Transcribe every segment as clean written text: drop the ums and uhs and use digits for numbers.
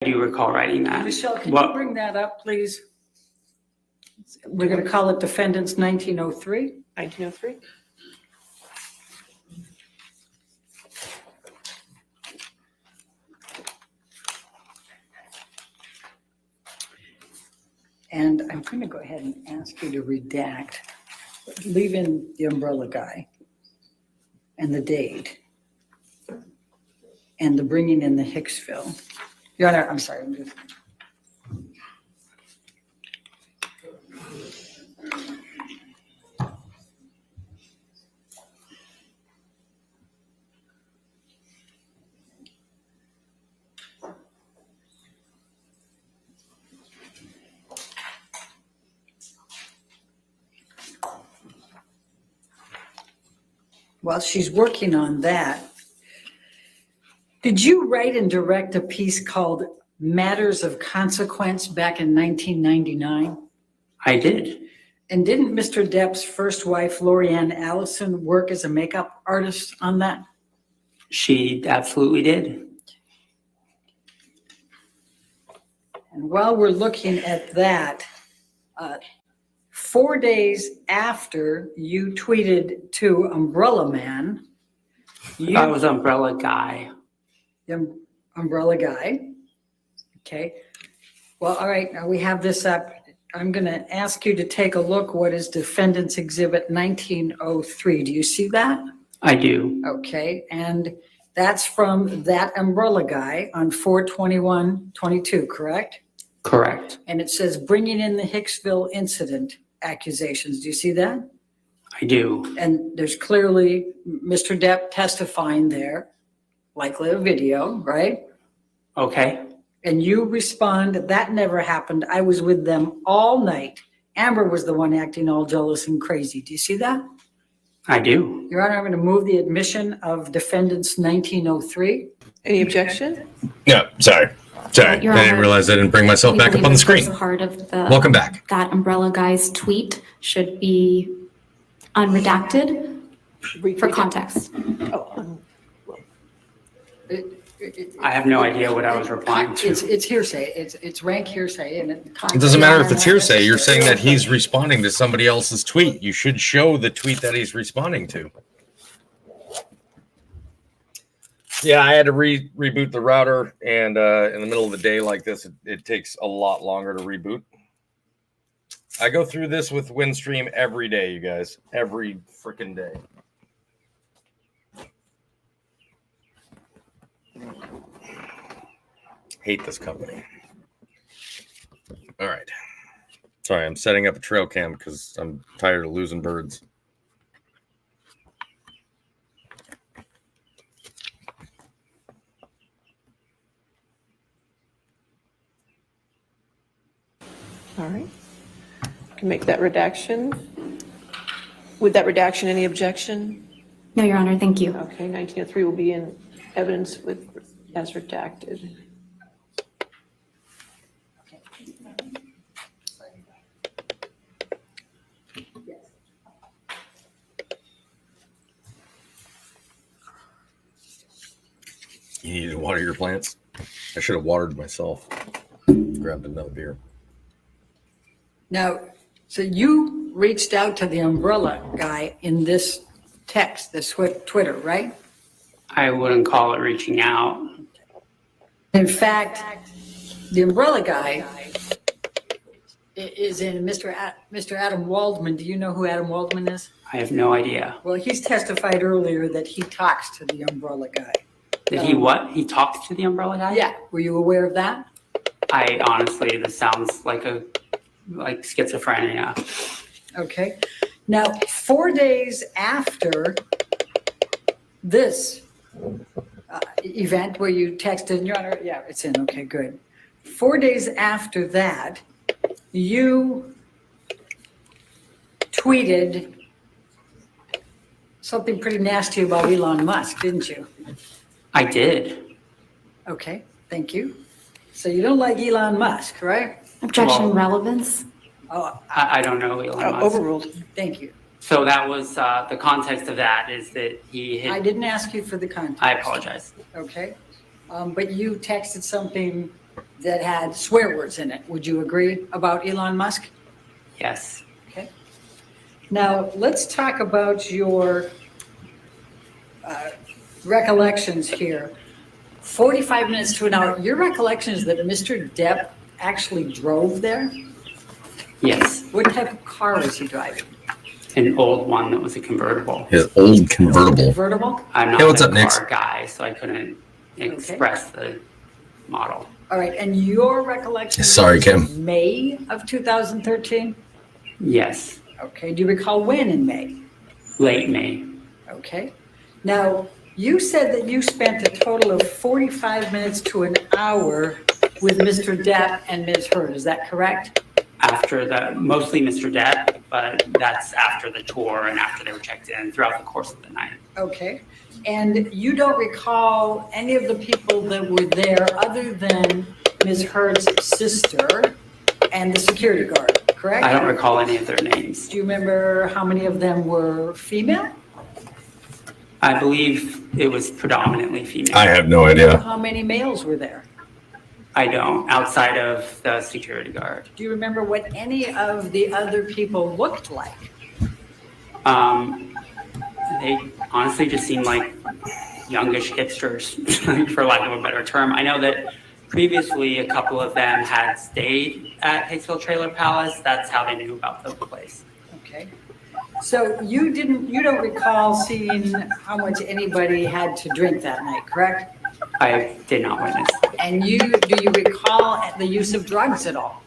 I do recall writing that. Michelle, can you bring that up, please? We're going to call it Defendants 1903. 1903. And I'm going to go ahead and ask you to redact, leave in the umbrella guy and the date and the bringing in the Hicksville. Your Honor, I'm sorry. I'm just. While she's working on that, did you write and direct a piece called Matters of Consequence back in 1999? I did. And didn't Mr. Depp's first wife, Lorianne Allison, work as a makeup artist on that? She absolutely did. And while we're looking at that, 4 days after you tweeted to Umbrella Man, I was Umbrella Guy. the Umbrella Guy, okay. Well, all right, now we have this up. I'm going to ask you to take a look. What is Defendant's Exhibit 1903? Do you see that? I do. Okay, and that's from that Umbrella Guy on 4/21/22, correct? Correct. And it says bringing in the Hicksville incident accusations. Do you see that? I do. And there's clearly Mr. Depp testifying there, likely a video, right? Okay. And you respond, that never happened. I was with them all night. Amber was the one acting all jealous and crazy. Do you see that? I do. Your Honor, I'm going to move the admission of Defendants 1903. Any objection? No, sorry. Sorry. Your I didn't Honor, realize I didn't bring myself we back up believe on the the screen. first part of the Welcome back. that Umbrella Guy's tweet should be unredacted for context. Oh, I have no idea what I was replying to. It's hearsay. It's rank hearsay. And It doesn't matter if it's hearsay. You're saying that he's responding to somebody else's tweet. You should show the tweet that he's responding to. Yeah, I had to reboot the router, and in the middle of the day like this, it takes a lot longer to reboot. I go through this with Windstream every day, you guys. Every freaking day. Hate this company. All right. Sorry, I'm setting up a trail cam because I'm tired of losing birds. all right. Can make that redaction. With that redaction, any objection? No, Your Honor, thank you. Okay, 1903 will be in evidence with as redacted. You need to water your plants? I should have watered myself. Grabbed another beer. Now, so you reached out to the Umbrella Guy in this text, this Twitter, right? I wouldn't call it reaching out. In fact, the Umbrella Guy is in Mr. Adam Waldman. Do you know who Adam Waldman is? I have no idea. Well, he's testified earlier that he talks to the Umbrella Guy. Did he what? He talked to the Umbrella Guy? Yeah, were you aware of that? I honestly, this sounds like schizophrenia. Okay. Now, 4 days after this event where you texted, Your Honor, yeah, it's in, okay, good. 4 days after that, you tweeted something pretty nasty about Elon Musk, didn't you? I did. Okay, thank you. So you don't like Elon Musk, right? Objection Well- relevance. Oh, I don't know Elon Musk. Overruled. thank you. So that was the context of that is that he I had. didn't ask you for the context. I apologize. Okay, but you texted something that had swear words in it. Would you agree about Elon Musk? Yes. Okay. Now, let's talk about your recollections here. 45 minutes to an hour. Your recollection is that Mr. Depp actually drove there? Yes. What type of car was he driving? An old one that was a convertible. His old convertible. Convertible? I'm not Hey, what's a up, Nix? car guy, so I couldn't express the model. All right, and your recollection Sorry, is Kim. May of 2013? Yes. Okay, do you recall when in May? Late May. Okay. Now, you said that you spent a total of 45 minutes to an hour with Mr. Depp and Ms. Heard. Is that correct? After mostly Mr. Depp, but that's after the tour and after they were checked in throughout the course of the night. Okay. And you don't recall any of the people that were there other than Ms. Heard's sister and the security guard, correct? I don't recall any of their names. Do you remember how many of them were female? I believe it was predominantly female. I have no idea. How many males were there? I don't, outside of the security guard. Do you remember what any of the other people looked like? They honestly just seemed like youngish hipsters, for lack of a better term. I know that previously a couple of them had stayed at Hicksville Trailer Palace. That's how they knew about the place. Okay. So you don't recall seeing how much anybody had to drink that night, correct? I did not witness. And do you recall the use of drugs at all?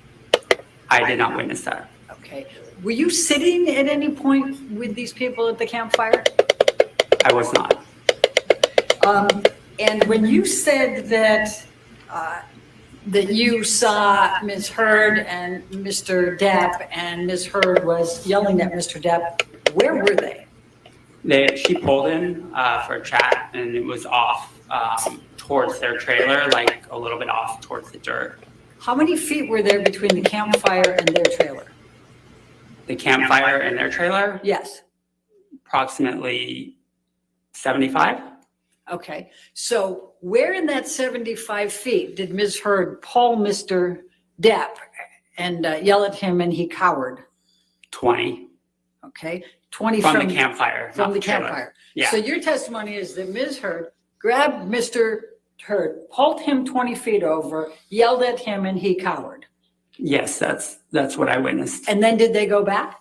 I did not witness that. Okay. Were you sitting at any point with these people at the campfire? I was not. And when you said that you saw Ms. Heard and Mr. Depp, and Ms. Heard was yelling at Mr. Depp, where were they? She pulled in for a chat, and it was off towards their trailer, like a little bit off towards the dirt. How many feet were there between the campfire and their trailer? The campfire and their trailer, Yes. approximately 75. Okay. So where in that 75 feet did Ms. Heard pull Mr. Depp and yell at him and he cowered? 20 Okay. 20 from the campfire. From not the trailer. campfire. Yeah. So your testimony is that Ms. Heard grabbed Mr. Heard, pulled him 20 feet over, yelled at him, and he cowered. Yes, that's what I witnessed. And then did they go back?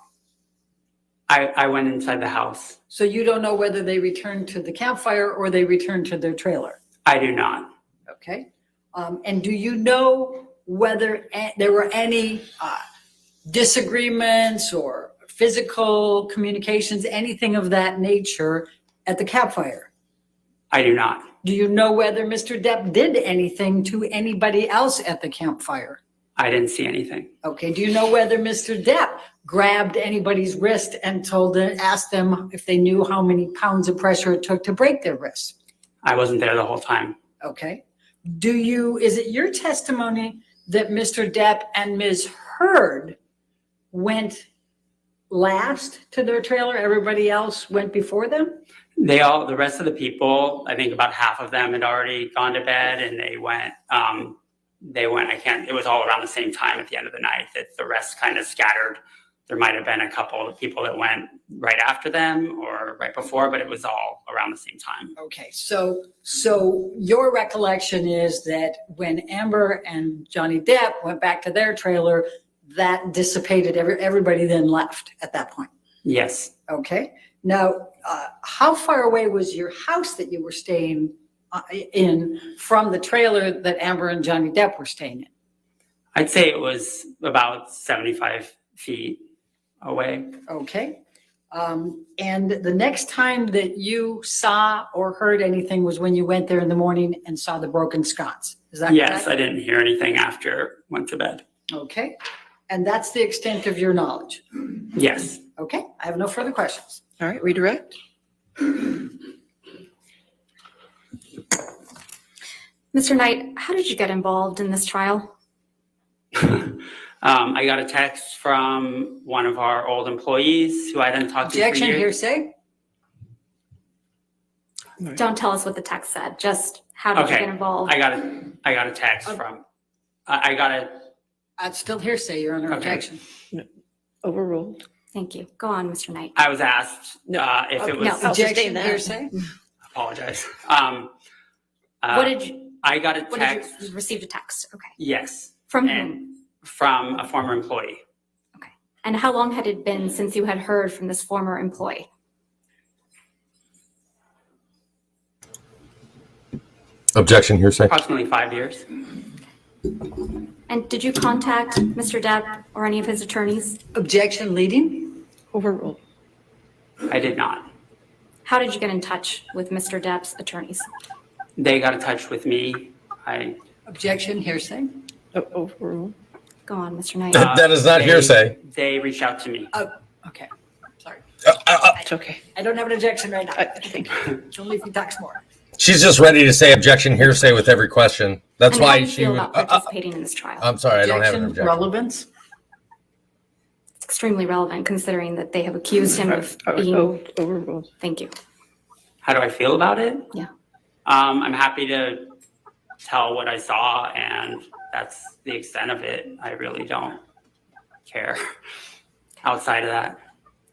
I went inside the house. So you don't know whether they returned to the campfire or they returned to their trailer? I do not. Okay. And do you know whether there were any disagreements or physical communications, anything of that nature at the campfire? I do not. Do you know whether Mr. Depp did anything to anybody else at the campfire? I didn't see anything. Okay. Do you know whether Mr. Depp grabbed anybody's wrist and asked them if they knew how many pounds of pressure it took to break their wrists? I wasn't there the whole time. Okay. Is it your testimony that Mr. Depp and Ms. Heard went last to their trailer? Everybody else went before them? The rest of the people, I think about half of them had already gone to bed, and it was all around the same time at the end of the night that the rest kind of scattered. There might have been a couple of people that went right after them or right before, but it was all around the same time. Okay, so your recollection is that when Amber and Johnny Depp went back to their trailer, that dissipated, everybody then left at that point? Yes. Okay, now, how far away was your house that you were staying in from the trailer that Amber and Johnny Depp were staying in? I'd say it was about 75 feet away. Okay. And the next time that you saw or heard anything was when you went there in the morning and saw the broken sconce. Is that Yes, correct? I didn't hear anything after went to bed. Okay. And that's the extent of your knowledge. Yes. Okay. I have no further questions. All right, redirect. Mr. Knight, how did you get involved in this trial? I got a text from one of our old employees who I then talked to for Objection, years. hearsay? Don't tell us what the text said, just how did you Okay. get involved? I got a text from. I gotta, It's still hearsay, Your Honor, Okay. objection. Overruled. Thank you. Go on, Mr. Knight. I was asked No. if it No. was, I'll sustain Objection, that. hearsay? apologize. What did you, I got a what text, did you received a text? Okay. yes, From whom? and from a former employee. And how long had it been since you had heard from this former employee? Objection, hearsay. Approximately 5 years. And did you contact Mr. Depp or any of his attorneys? Objection, leading? Overruled. I did not. How did you get in touch with Mr. Depp's attorneys? They got in touch with me. Objection, hearsay? Overruled. Go on, Mr. Knight. That is not they- hearsay. They reached out to me. Oh, okay, sorry. It's okay. I don't have an objection right now. Thank you. It's only if he talks more. She's just ready to say objection, hearsay with every question. That's And how do why you she feel would. about participating in this trial? I'm sorry, I don't have an objection. Relevance? It's extremely relevant considering that they have accused him of being, Overruled. thank you. How do I feel about it? Yeah. I'm happy to tell what I saw, and that's the extent of it. I really don't care outside of that.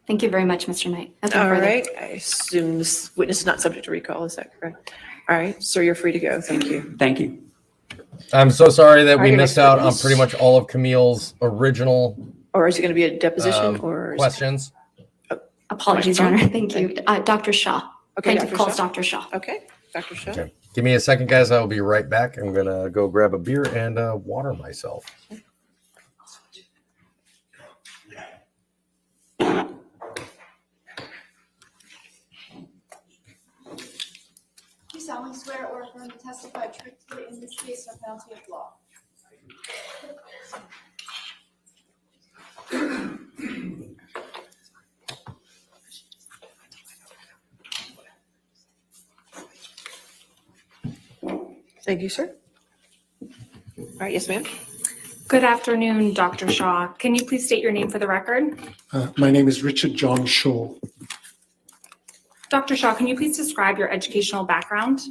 Thank you very much, Mr. Knight. Nothing All further. right. I assume this witness is not subject to recall. Is that correct? All right. Sir, you're free to go. Thank you. Thank you. I'm so sorry that All right, we your missed next out on witness. pretty much all of Camille's original Or is it going to be a deposition or? questions. Apologies, Your Honor. Thank you. Dr. Shaw. Okay, Plaintiff Dr. calls Shaw. Dr. Shaw. Okay. Dr. Shaw. Okay. Give me a second, guys. I will be right back. I'm gonna go grab a beer and water myself. You solemnly swear or affirm to testify truthfully in this case or penalty of law. Thank you, sir. All right. Yes, ma'am. Good afternoon, Dr. Shaw. Can you please state your name for the record? My name is Richard John Shaw. Dr. Shaw, can you please describe your educational background?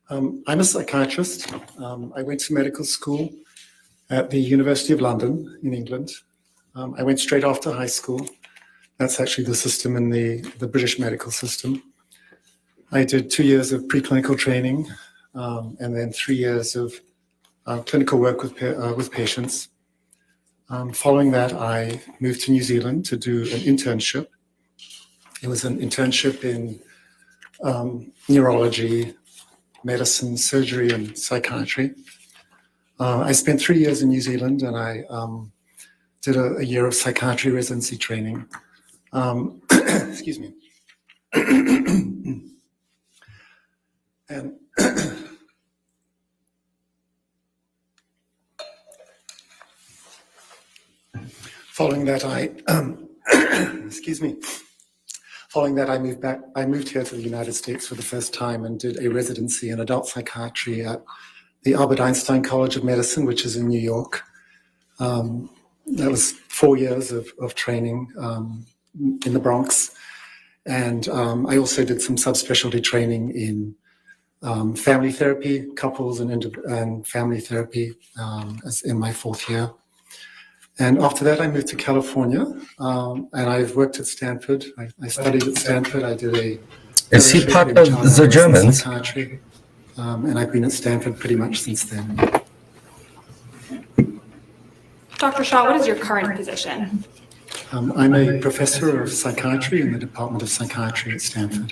I'm a psychiatrist. I went to medical school at the University of London in England. I went straight after high school. That's actually the system in the British medical system. I did 2 years of preclinical training and then 3 years of clinical work with patients. Following that, I moved to New Zealand to do an internship. It was an internship in neurology, medicine, surgery, and psychiatry. I spent 3 years in New Zealand, and I did a year of psychiatry residency training. Excuse me. And following that, excuse me. Following that, I moved here to the United States for the first time and did a residency in adult psychiatry at the Albert Einstein College of Medicine, which is in New York. That was 4 years of training in the Bronx. And I also did some subspecialty training in family therapy, couples and family therapy as in my 4th year. And after that, I moved to California, and I've worked at Stanford. I studied at Stanford. I did a Is he fellowship part in of child the adolescent Germans? psychiatry, and I've been at Stanford pretty much since then. Dr. Shaw, what is your current position? I'm a professor of psychiatry in the Department of Psychiatry at Stanford.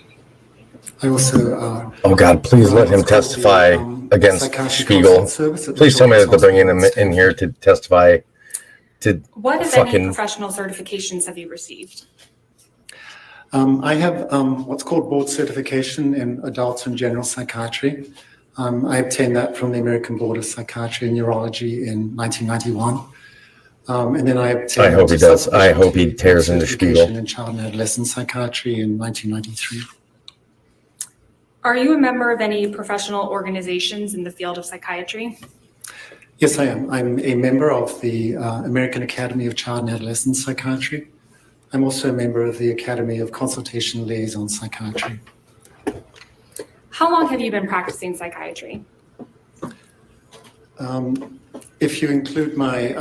I also Oh God, please let him testify against psychiatry Spiegel. consult service at the Please tell me that Children's they're bringing him Hospital. in here to testify. To What, if any, fucking professional certifications have you received? I have what's called board certification in adult and general psychiatry. I obtained that from the American Board of Psychiatry and Neurology in 1991. And then I obtained I hope he does. I hope he subspecialty tears into certification Spiegel. in child and adolescent psychiatry in 1993. Are you a member of any professional organizations in the field of psychiatry? Yes, I am. I'm a member of the American Academy of Child and Adolescent Psychiatry. I'm also a member of the Academy of Consultation Liaison Psychiatry. How long have you been practicing psychiatry? If you include my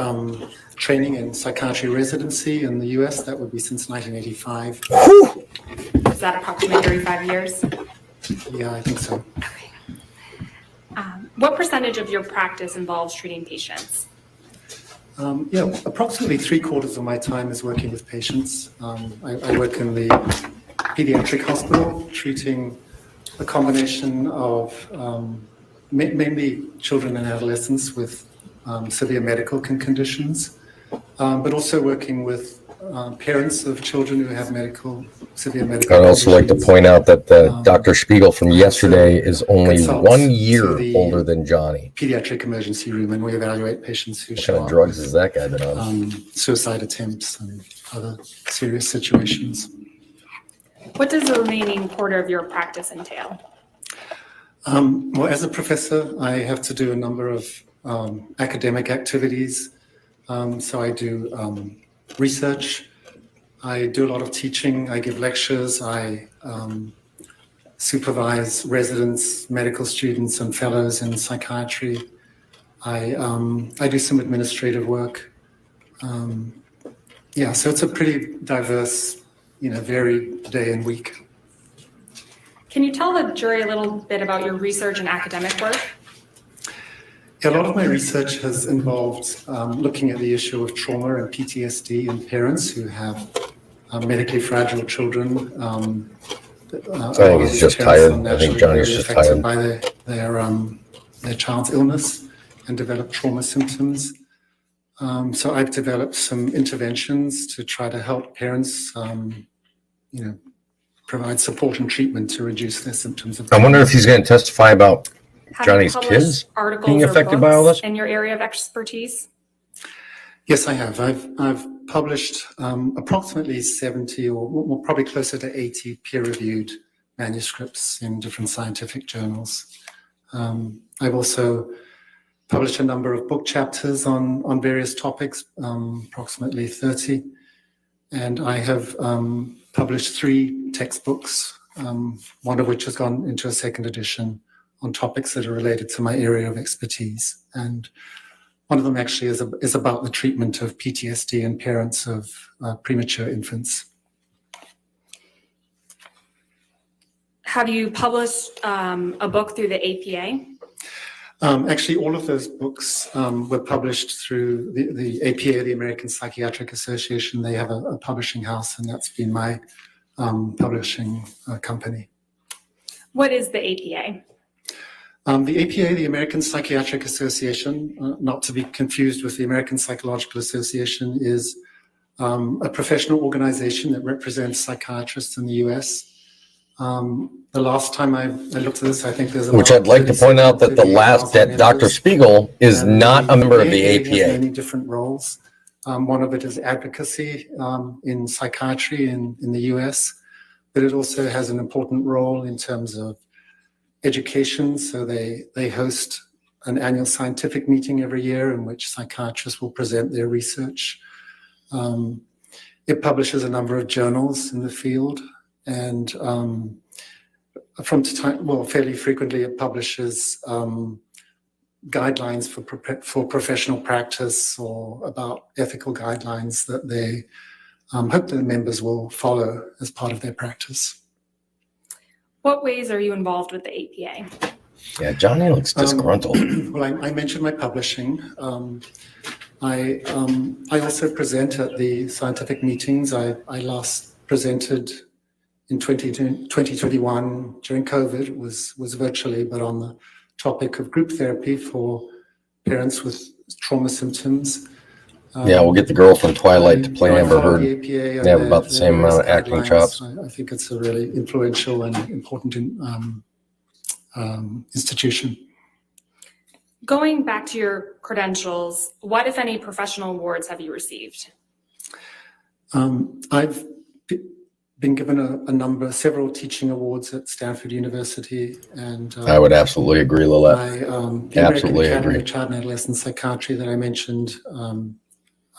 training in psychiatry residency in the US, that would be since 1985. Is that approximately 35 years? Yeah, I think so. What percentage of your practice involves treating patients? Yeah, approximately 3/4 of my time is working with patients. I work in the pediatric hospital, treating a combination of mainly children and adolescents with severe medical conditions, but also working with parents of children who have severe medical I'd also like to conditions. point out that Dr. Spiegel from yesterday is only consults 1 to year the older than Johnny. Pediatric emergency room, and we evaluate patients who What show kind of up drugs with has that guy been on? suicide attempts and other serious situations. What does the remaining quarter of your practice entail? Well, as a professor, I have to do a number of academic activities. So I do research, I do a lot of teaching, I give lectures, I supervise residents, medical students, and fellows in psychiatry. I do some administrative work. Yeah, so it's a pretty diverse, varied day and week. Can you tell the jury a little bit about your research and academic work? Yeah, a lot of my research has involved looking at the issue of trauma and PTSD in parents who have medically fragile children. I think he's just tired. I think Johnny's just tired. By their child's illness and develop trauma symptoms. So I've developed some interventions to try to help parents, provide support and treatment to reduce their symptoms of I wonder if he's going to testify about Have Johnny's you published kids articles being or affected by all books this? in your area of expertise? Yes, I have. I've published approximately 70 or probably closer to 80 peer-reviewed manuscripts in different scientific journals. I've also published a number of book chapters on various topics, approximately 30. And I have published 3 textbooks, one of which has gone into a second edition on topics that are related to my area of expertise. And one of them actually is about the treatment of PTSD in parents of premature infants. Have you published a book through the APA? Actually, all of those books were published through the APA, the American Psychiatric Association. They have a publishing house, and that's been my publishing company. What is the APA? The APA, the American Psychiatric Association, not to be confused with the American Psychological Association, is a professional organization that represents psychiatrists in the US. The last time I looked at this, I think there's Which I'd like to point out that that Dr. Spiegel is not a member of the has APA. many different roles. One of it is advocacy in psychiatry in the US, but it also has an important role in terms of education. So they host an annual scientific meeting every year in which psychiatrists will present their research. It publishes a number of journals in the field, and from time, well, fairly frequently, it publishes guidelines for professional practice or about ethical guidelines that they hope that the members will follow as part of their practice. What ways are you involved with the APA? Yeah, Johnny looks disgruntled. Well, I mentioned my publishing. I also present at the scientific meetings. I last presented in 2021 during COVID. It was virtually, but on the topic of group therapy for parents with trauma symptoms. Yeah, we'll get the girl from Twilight to play Amber Heard. They have about the same amount of acting chops. I think it's a really influential and important institution. Going back to your credentials, what, if any, professional awards have you received? I've been given several teaching awards at Stanford University, and I would absolutely agree, Lillette. the Absolutely American Academy agree. of Child and Adolescent Psychiatry that I mentioned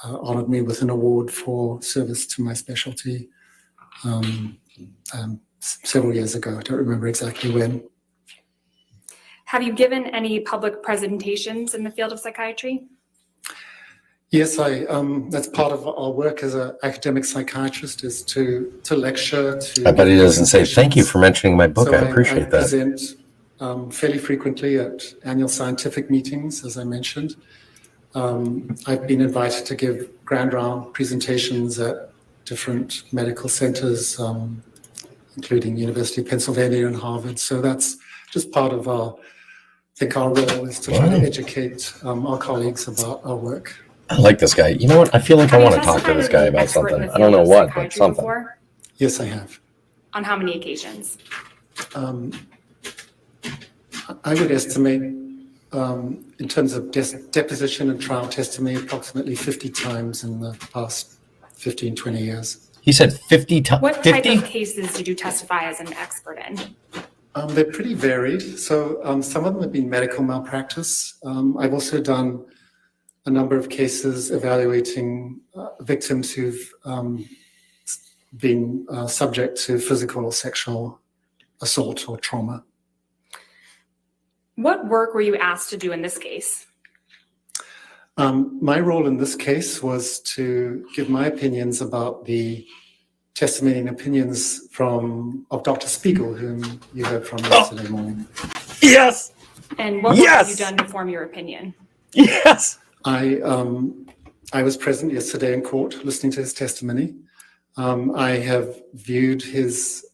honored me with an award for service to my specialty several years ago. I don't remember exactly when. Have you given any public presentations in the field of psychiatry? Yes, that's part of our work as an academic psychiatrist is to lecture. I bet he doesn't say thank you for mentioning my book. So I appreciate I that. present fairly frequently at annual scientific meetings, as I mentioned. I've been invited to give grand round presentations at different medical centers, including University of Pennsylvania and Harvard. So that's just part of our role is to try to educate our colleagues about our work. I like this guy. You know what? I feel like I Have you want to talk to testified this as guy an about expert in something. the I don't field know of what, but psychiatry something. before? Yes, I have. On how many occasions? I would estimate, in terms of deposition and trial testimony, approximately 50 times in the past 15, 20 years. He said 50 times. What type of cases did you testify as an expert in? They're pretty varied. So some of them have been medical malpractice. I've also done a number of cases evaluating victims who've been subject to physical or sexual assault or trauma. What work were you asked to do in this case? My role in this case was to give my opinions about the testimony and opinions of Dr. Spiegel, whom you heard from yesterday morning. Yes. And what work have you done to form your opinion? Yes. I was present yesterday in court listening to his testimony. I have viewed his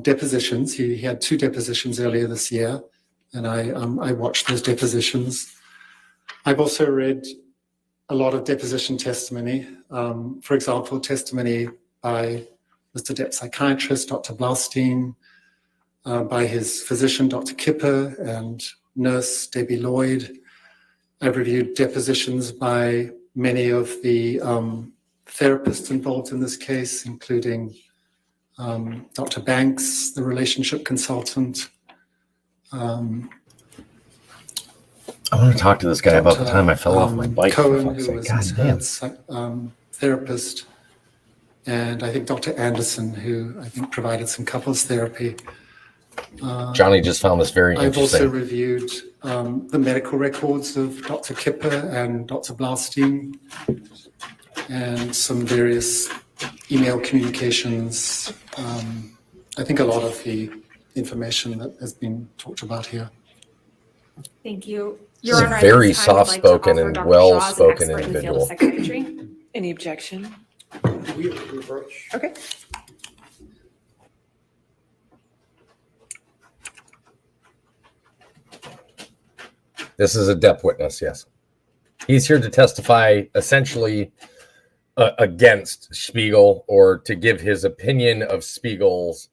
depositions. He had 2 depositions earlier this year, and I watched those depositions. I've also read a lot of deposition testimony. For example, testimony by Mr. Depp's psychiatrist, Dr. Blaustein, by his physician, Dr. Kipper, and nurse Debbie Lloyd. I've reviewed depositions by many of the therapists involved in this case, including Dr. Banks, the relationship consultant. I want to talk to this guy about the time I fell off my bike. Cohen, For who fuck's was sake. God his damn. therapist, and I think Dr. Anderson, who I think provided some couples therapy. Johnny just found this very I've also interesting. reviewed the medical records of Dr. Kipper and Dr. Blaustein, and some various email communications. I think a lot of the information that has been talked about here. Thank you. He's Your a Honor, at very this time, I'd like to soft-spoken offer and Dr. well-spoken Shaw as an expert in the field of psychiatry. Any objection? Okay. This is a Depp witness, yes. He's here to testify essentially against Spiegel, or to give his opinion of Spiegel's,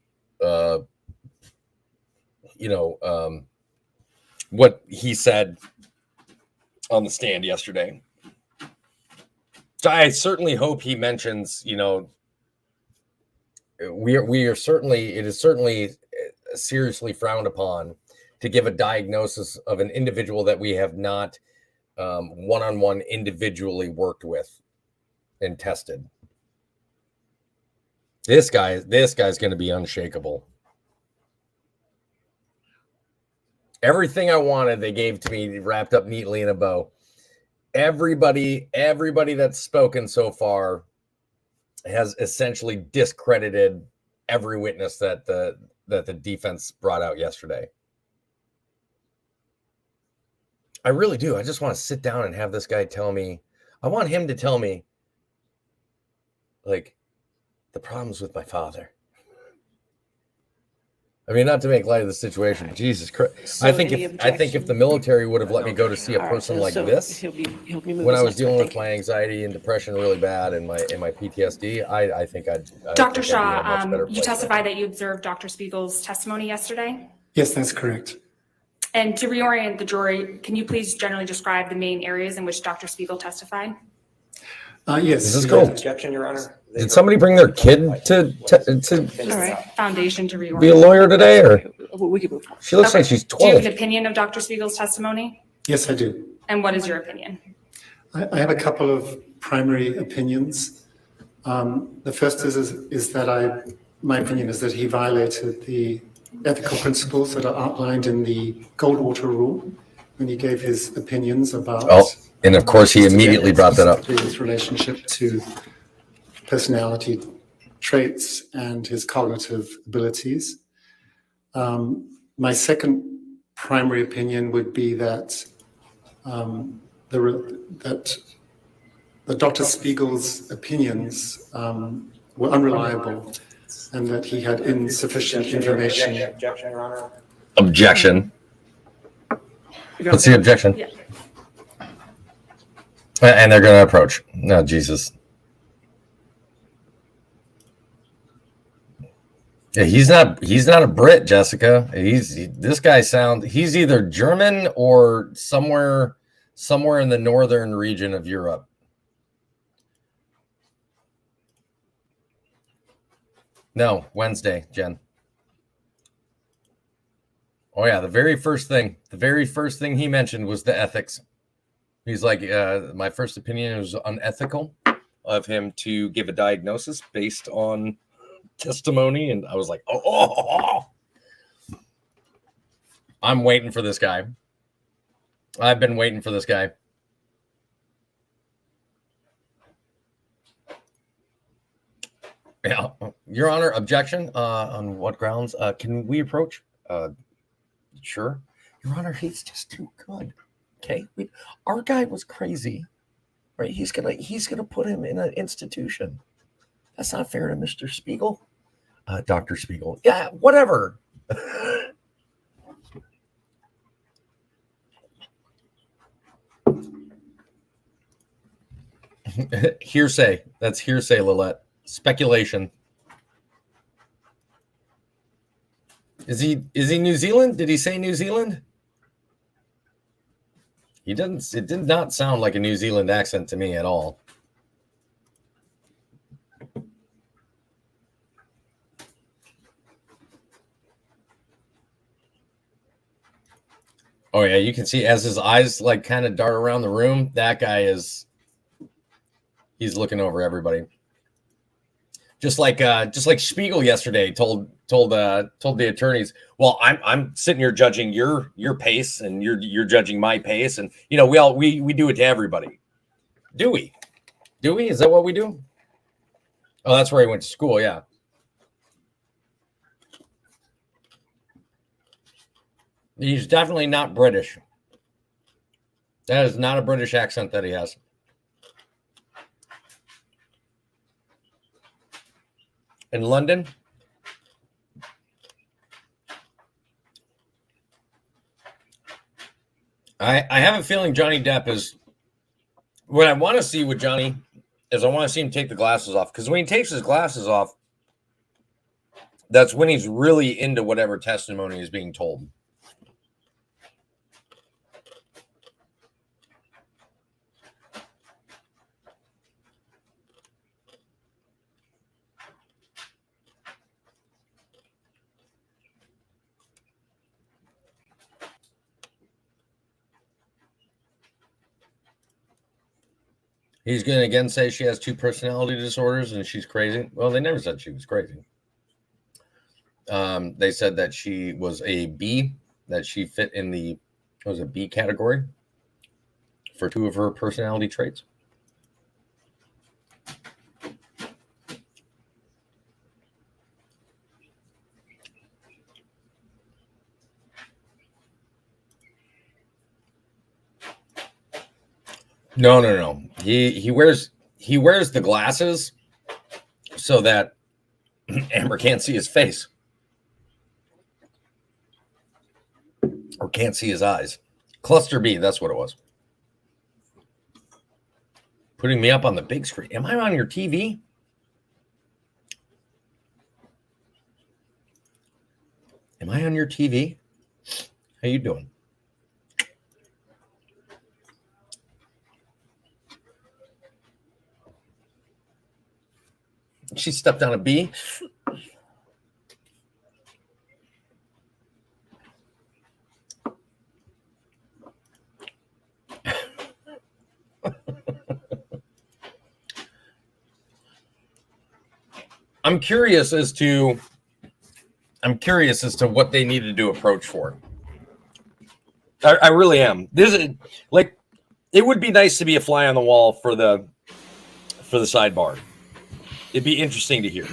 what he said on the stand yesterday. So I certainly hope he mentions, it is certainly seriously frowned upon to give a diagnosis of an individual that we have not one-on-one individually worked with and tested. This guy's going to be unshakable. Everything I wanted, they gave to me wrapped up neatly in a bow. Everybody that's spoken so far has essentially discredited every witness that the defense brought out yesterday. I really do. I just want to sit down and have this guy tell me. I want him to tell me, like, the problems with my father. I mean, not to make light of the situation, but Jesus Christ. So I think any if the military would have let me go to see a person like this, He'll be when I was dealing with my anxiety and depression really bad and my PTSD, I think I'd Dr. think I'd be in a much Shaw, better you place testified that you observed Dr. Spiegel's testimony yesterday. Yes, that's correct. And to reorient the jury, can you please generally describe the main areas in which Dr. Spiegel testified? Yes. Is this girl? Objection, Your Honor. Did somebody bring their kid to All right. Foundation to reorient. be a lawyer today, or We can move on. she looks Okay. like she's Do you have 12? an opinion of Dr. Spiegel's testimony? Yes, I do. And what is your opinion? I have a couple of primary opinions. The first is that my opinion is that he violated the ethical principles that are outlined in the Goldwater Rule when he gave his opinions about. Oh, and of course he immediately brought that up. specifically his relationship to personality traits and his cognitive abilities. My second primary opinion would be that that Dr. Spiegel's opinions were unreliable and that he had insufficient information. Objection, Your Honor. Objection. What's the objection? Yeah. And they're going to approach. No, Jesus. Yeah, he's not a Brit, Jessica. He's either German or somewhere in the northern region of Europe. No, Wednesday, Jen. Oh yeah, the very first thing he mentioned was the ethics. He's like, my first opinion was unethical of him to give a diagnosis based on testimony, and I was like, oh. I'm waiting for this guy. I've been waiting for this guy. Yeah, Your Honor, objection. On what grounds? Can we approach? Sure. Your Honor, he's just too good. Okay, our guy was crazy, right? He's gonna put him in an institution. That's not fair to Mr. Spiegel. Dr. Spiegel. Yeah, whatever. Hearsay. That's hearsay, Lillette. Speculation. Is he New Zealand? Did he say New Zealand? It did not sound like a New Zealand accent to me at all. Oh yeah, you can see as his eyes like kind of dart around the room, that guy he's looking over everybody. Just like Spiegel yesterday told the attorneys, well, I'm sitting here judging your pace and you're judging my pace, and we do it to everybody. Do we? Is that what we do? Oh, that's where he went to school, yeah. He's definitely not British. That is not a British accent that he has. In London, I have a feeling Johnny Depp is. What I want to see with Johnny is I want to see him take the glasses off, because when he takes his glasses off, that's when he's really into whatever testimony is being told. He's going to again say she has 2 personality disorders and she's crazy. Well, they never said she was crazy. They said that she was a B, that she fit in the B category for 2 of her personality traits. No. He wears the glasses so that Amber can't see his face or can't see his eyes. Cluster B, that's what it was. Putting me up on the big screen. Am I on your TV? Am I on your TV? How you doing? She stepped on a bee. I'm curious as to I'm curious as to what they need to do approach for. I really am. This is like, it would be nice to be a fly on the wall for the sidebar. It'd be interesting to hear.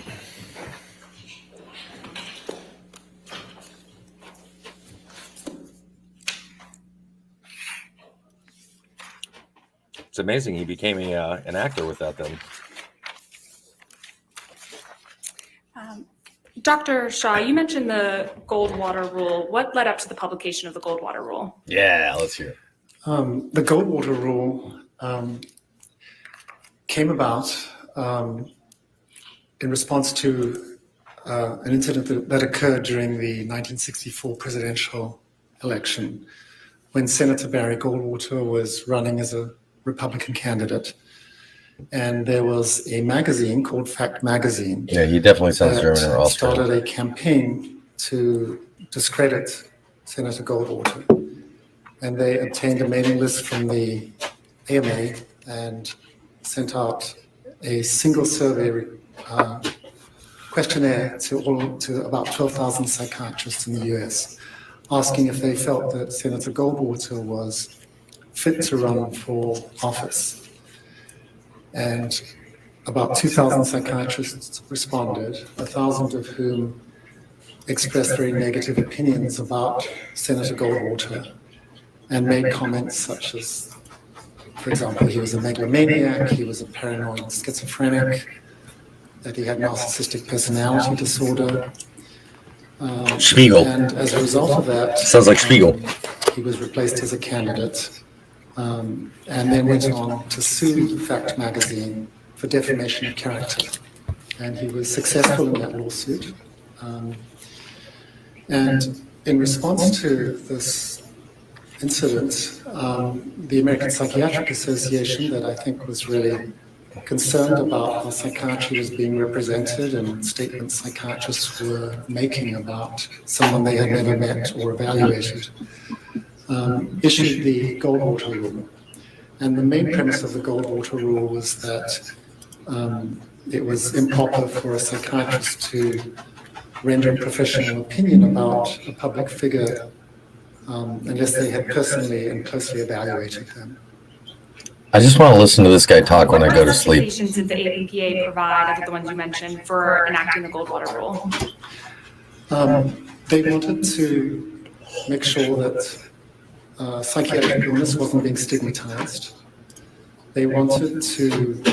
It's amazing he became an actor with that then. Dr. Shaw, you mentioned the Goldwater Rule. What led up to the publication of the Goldwater Rule? Yeah, let's hear it. The Goldwater Rule came about in response to an incident that occurred during the 1964 presidential election when Senator Barry Goldwater was running as a Republican candidate. And there was a magazine called Fact Magazine. Yeah, he definitely sounds that German or Austrian. started a campaign to discredit Senator Goldwater. And they obtained a mailing list from the AMA and sent out a single survey questionnaire to about 12,000 psychiatrists in the US, asking if they felt that Senator Goldwater was fit to run for office. And about 2,000 psychiatrists responded, 1,000 of whom expressed very negative opinions about Senator Goldwater and made comments such as, for example, he was a megalomaniac, he was a paranoid schizophrenic, that he had narcissistic personality disorder. Spiegel. And as a result of that, Sounds like Spiegel. He was replaced as a candidate, and then went on to sue Fact Magazine for defamation of character. And he was successful in that lawsuit. And in response to this incident, the American Psychiatric Association, that I think was really concerned about how psychiatry was being represented and statements psychiatrists were making about someone they had never met or evaluated, issued the Goldwater Rule. And the main premise of the Goldwater Rule was that it was improper for a psychiatrist to render a professional opinion about a public figure unless they had personally and closely evaluated them. I just want to listen to this guy talk when I go to What sleep. justifications did the APA provide, other than the ones you mentioned, for enacting the Goldwater Rule? They wanted to make sure that psychiatric illness wasn't being stigmatized. They wanted to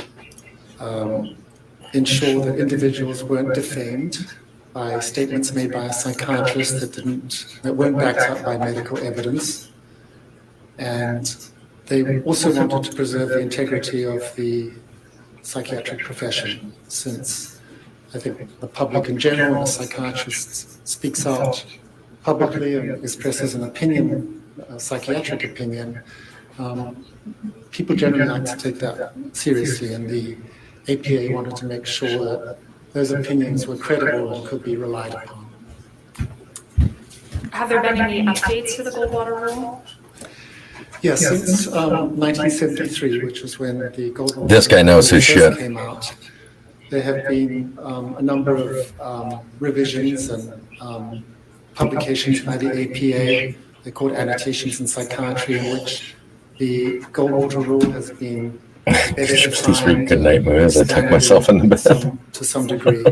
ensure that individuals weren't defamed by statements made by a psychiatrist that weren't backed up by medical evidence. And they also wanted to preserve the integrity of the psychiatric profession, since I think the public in general, and the psychiatrist speaks out publicly and expresses an opinion, a psychiatric opinion. People generally like to take that seriously, and the APA wanted to make sure that those opinions were credible and could be relied upon. Have there been any updates to the Goldwater Rule? Yes, since 1973, which was when the Goldwater This guy knows his Rule shit. came out, there have been a number of revisions and publications by the APA. They're called annotations in psychiatry, in which the Goldwater Rule has been better defined. Good night, movies. I tuck myself in the bed. To some degree.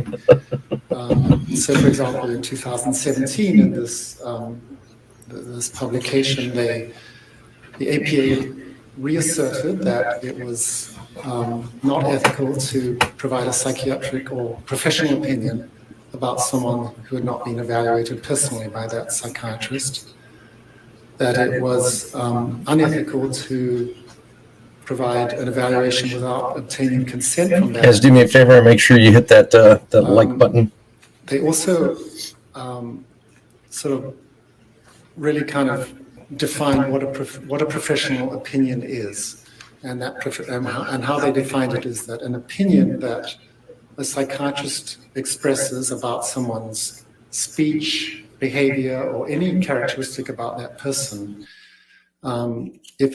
So, for example, in 2017, in this publication, the APA reasserted that it was not ethical to provide a psychiatric or professional opinion about someone who had not been evaluated personally by that psychiatrist, that it was unethical to provide an evaluation without obtaining consent from that. Guys, do me a favor and make sure you hit that like button. They also sort of really kind of define what a professional opinion is, and how they defined it is that an opinion that a psychiatrist expresses about someone's speech, behavior, or any characteristic about that person, if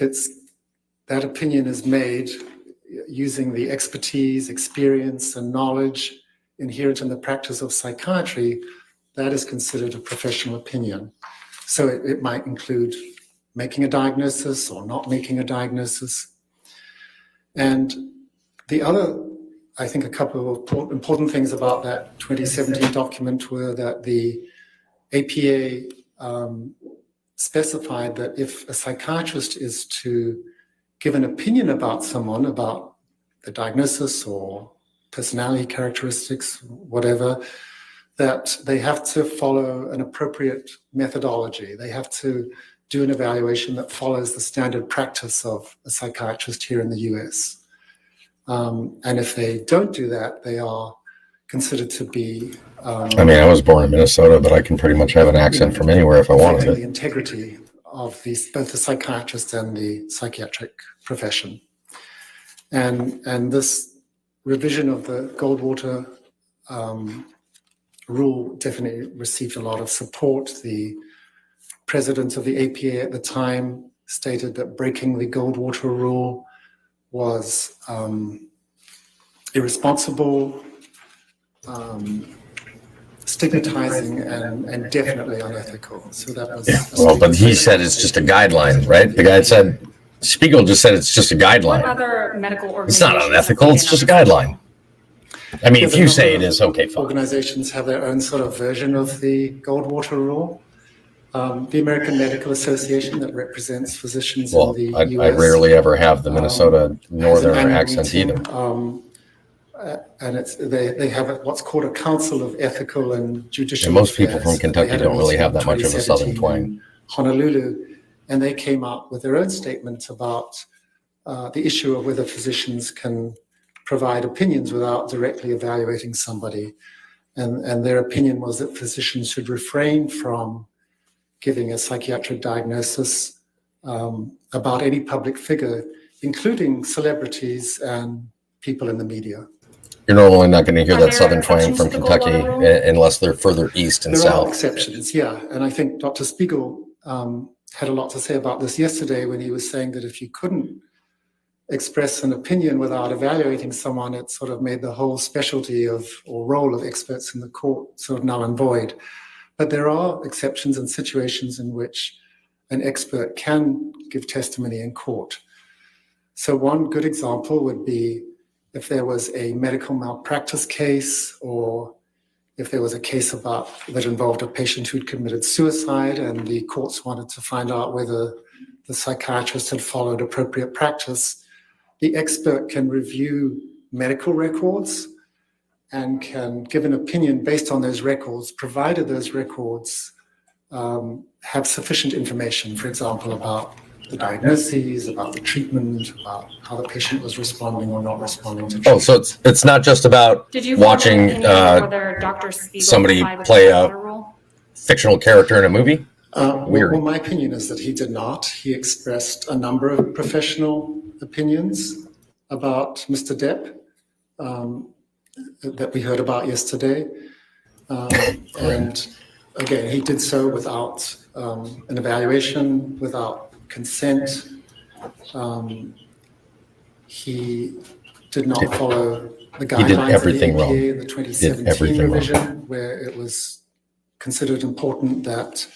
that opinion is made using the expertise, experience, and knowledge inherent in the practice of psychiatry, that is considered a professional opinion. So it might include making a diagnosis or not making a diagnosis. And the other, I think a couple of important things about that 2017 document were that the APA specified that if a psychiatrist is to give an opinion about someone, about the diagnosis or personality characteristics, whatever, that they have to follow an appropriate methodology. They have to do an evaluation that follows the standard practice of a psychiatrist here in the US. And if they don't do that, they are considered to be... I mean, I was born in Minnesota, but I can pretty much have an accent from anywhere if I wanted affecting it. the integrity of both the psychiatrist and the psychiatric profession. And this revision of the Goldwater rule definitely received a lot of support. The president of the APA at the time stated that breaking the Goldwater rule was irresponsible, stigmatizing, and definitely unethical. So that was... Well, but he said it's just a guideline, right? The guy said, Spiegel just said it's just a What guideline. other medical It's organizations? not have unethical, weighed it's in just a on this? guideline. I mean, if you say it is, okay, fine. Organizations have their own sort of version of the Goldwater rule. The American Medical Association that represents physicians Well, in the I US. rarely ever have the Minnesota has an northern annual accent meeting, either. and they have what's called a Council of Ethical and Judicial And most people Affairs. from They Kentucky had a don't really meeting have that in much of a southern 2017 twang. in Honolulu, and they came up with their own statement about the issue of whether physicians can provide opinions without directly evaluating somebody. And their opinion was that physicians should refrain from giving a psychiatric diagnosis about any public figure, including celebrities and people in the media. You're normally not going to hear Are that there southern twang exceptions from to the Kentucky Goldwater rule? unless they're further east and There are south. exceptions, yeah. And I think Dr. Spiegel had a lot to say about this yesterday when he was saying that if you couldn't express an opinion without evaluating someone, it sort of made the whole specialty of or role of experts in the court sort of null and void. But there are exceptions and situations in which an expert can give testimony in court. So one good example would be if there was a medical malpractice case, or if there was a case that involved a patient who'd committed suicide and the courts wanted to find out whether the psychiatrist had followed appropriate practice, the expert can review medical records and can give an opinion based on those records, provided those records have sufficient information, for example, about the diagnoses, about the treatment, about how the patient was responding or not responding to treatment. Oh, so it's not just about Did you form an watching opinion on whether Dr. Spiegel somebody complied with play the a Goldwater rule? fictional character in a movie? Weird. Well, my opinion is that he did not. He expressed a number of professional opinions about Mr. Depp that we heard about yesterday. And again, he did so without an evaluation, without consent. He did not follow the guidelines everything of the APA, wrong. the Did 2017 everything wrong. revision, where it was considered important that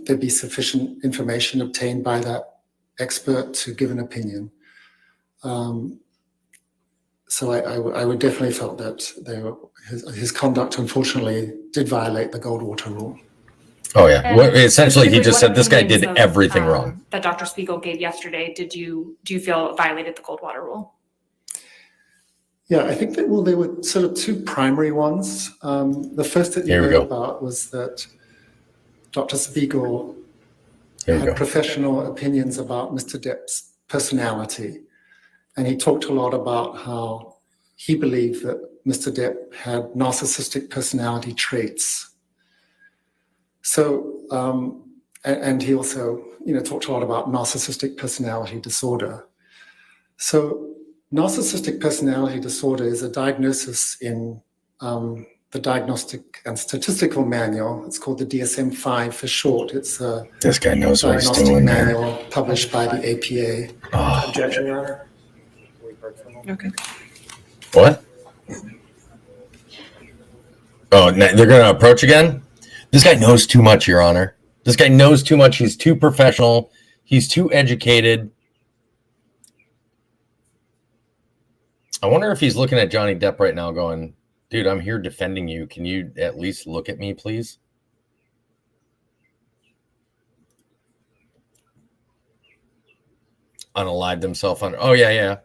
there be sufficient information obtained by that expert to give an opinion. So I would definitely felt that his conduct, unfortunately, did violate the Goldwater rule. Oh, yeah. And Well, essentially, he specifically, just what said this guy did opinions of, everything wrong. that Dr. Spiegel gave yesterday, do you feel violated the Goldwater rule? Yeah, I think that, well, there were sort of two primary ones. The first that you Here we heard go. about was that Dr. Spiegel Here we had go. professional opinions about Mr. Depp's personality. And he talked a lot about how he believed that Mr. Depp had narcissistic personality traits. So, and he also, talked a lot about narcissistic personality disorder. So, narcissistic personality disorder is a diagnosis in the Diagnostic and Statistical Manual. It's called the DSM-5 for short. It's a This guy knows what he's diagnostic doing there. manual published by the APA. Oh, Objection, Your Honor. Okay. what? Oh, they're going to approach again? This guy knows too much, Your Honor. This guy knows too much. He's too professional. He's too educated. I wonder if he's looking at Johnny Depp right now going, dude, I'm here defending you. Can you at least look at me, please? Unalived himself on. Oh, yeah, yeah.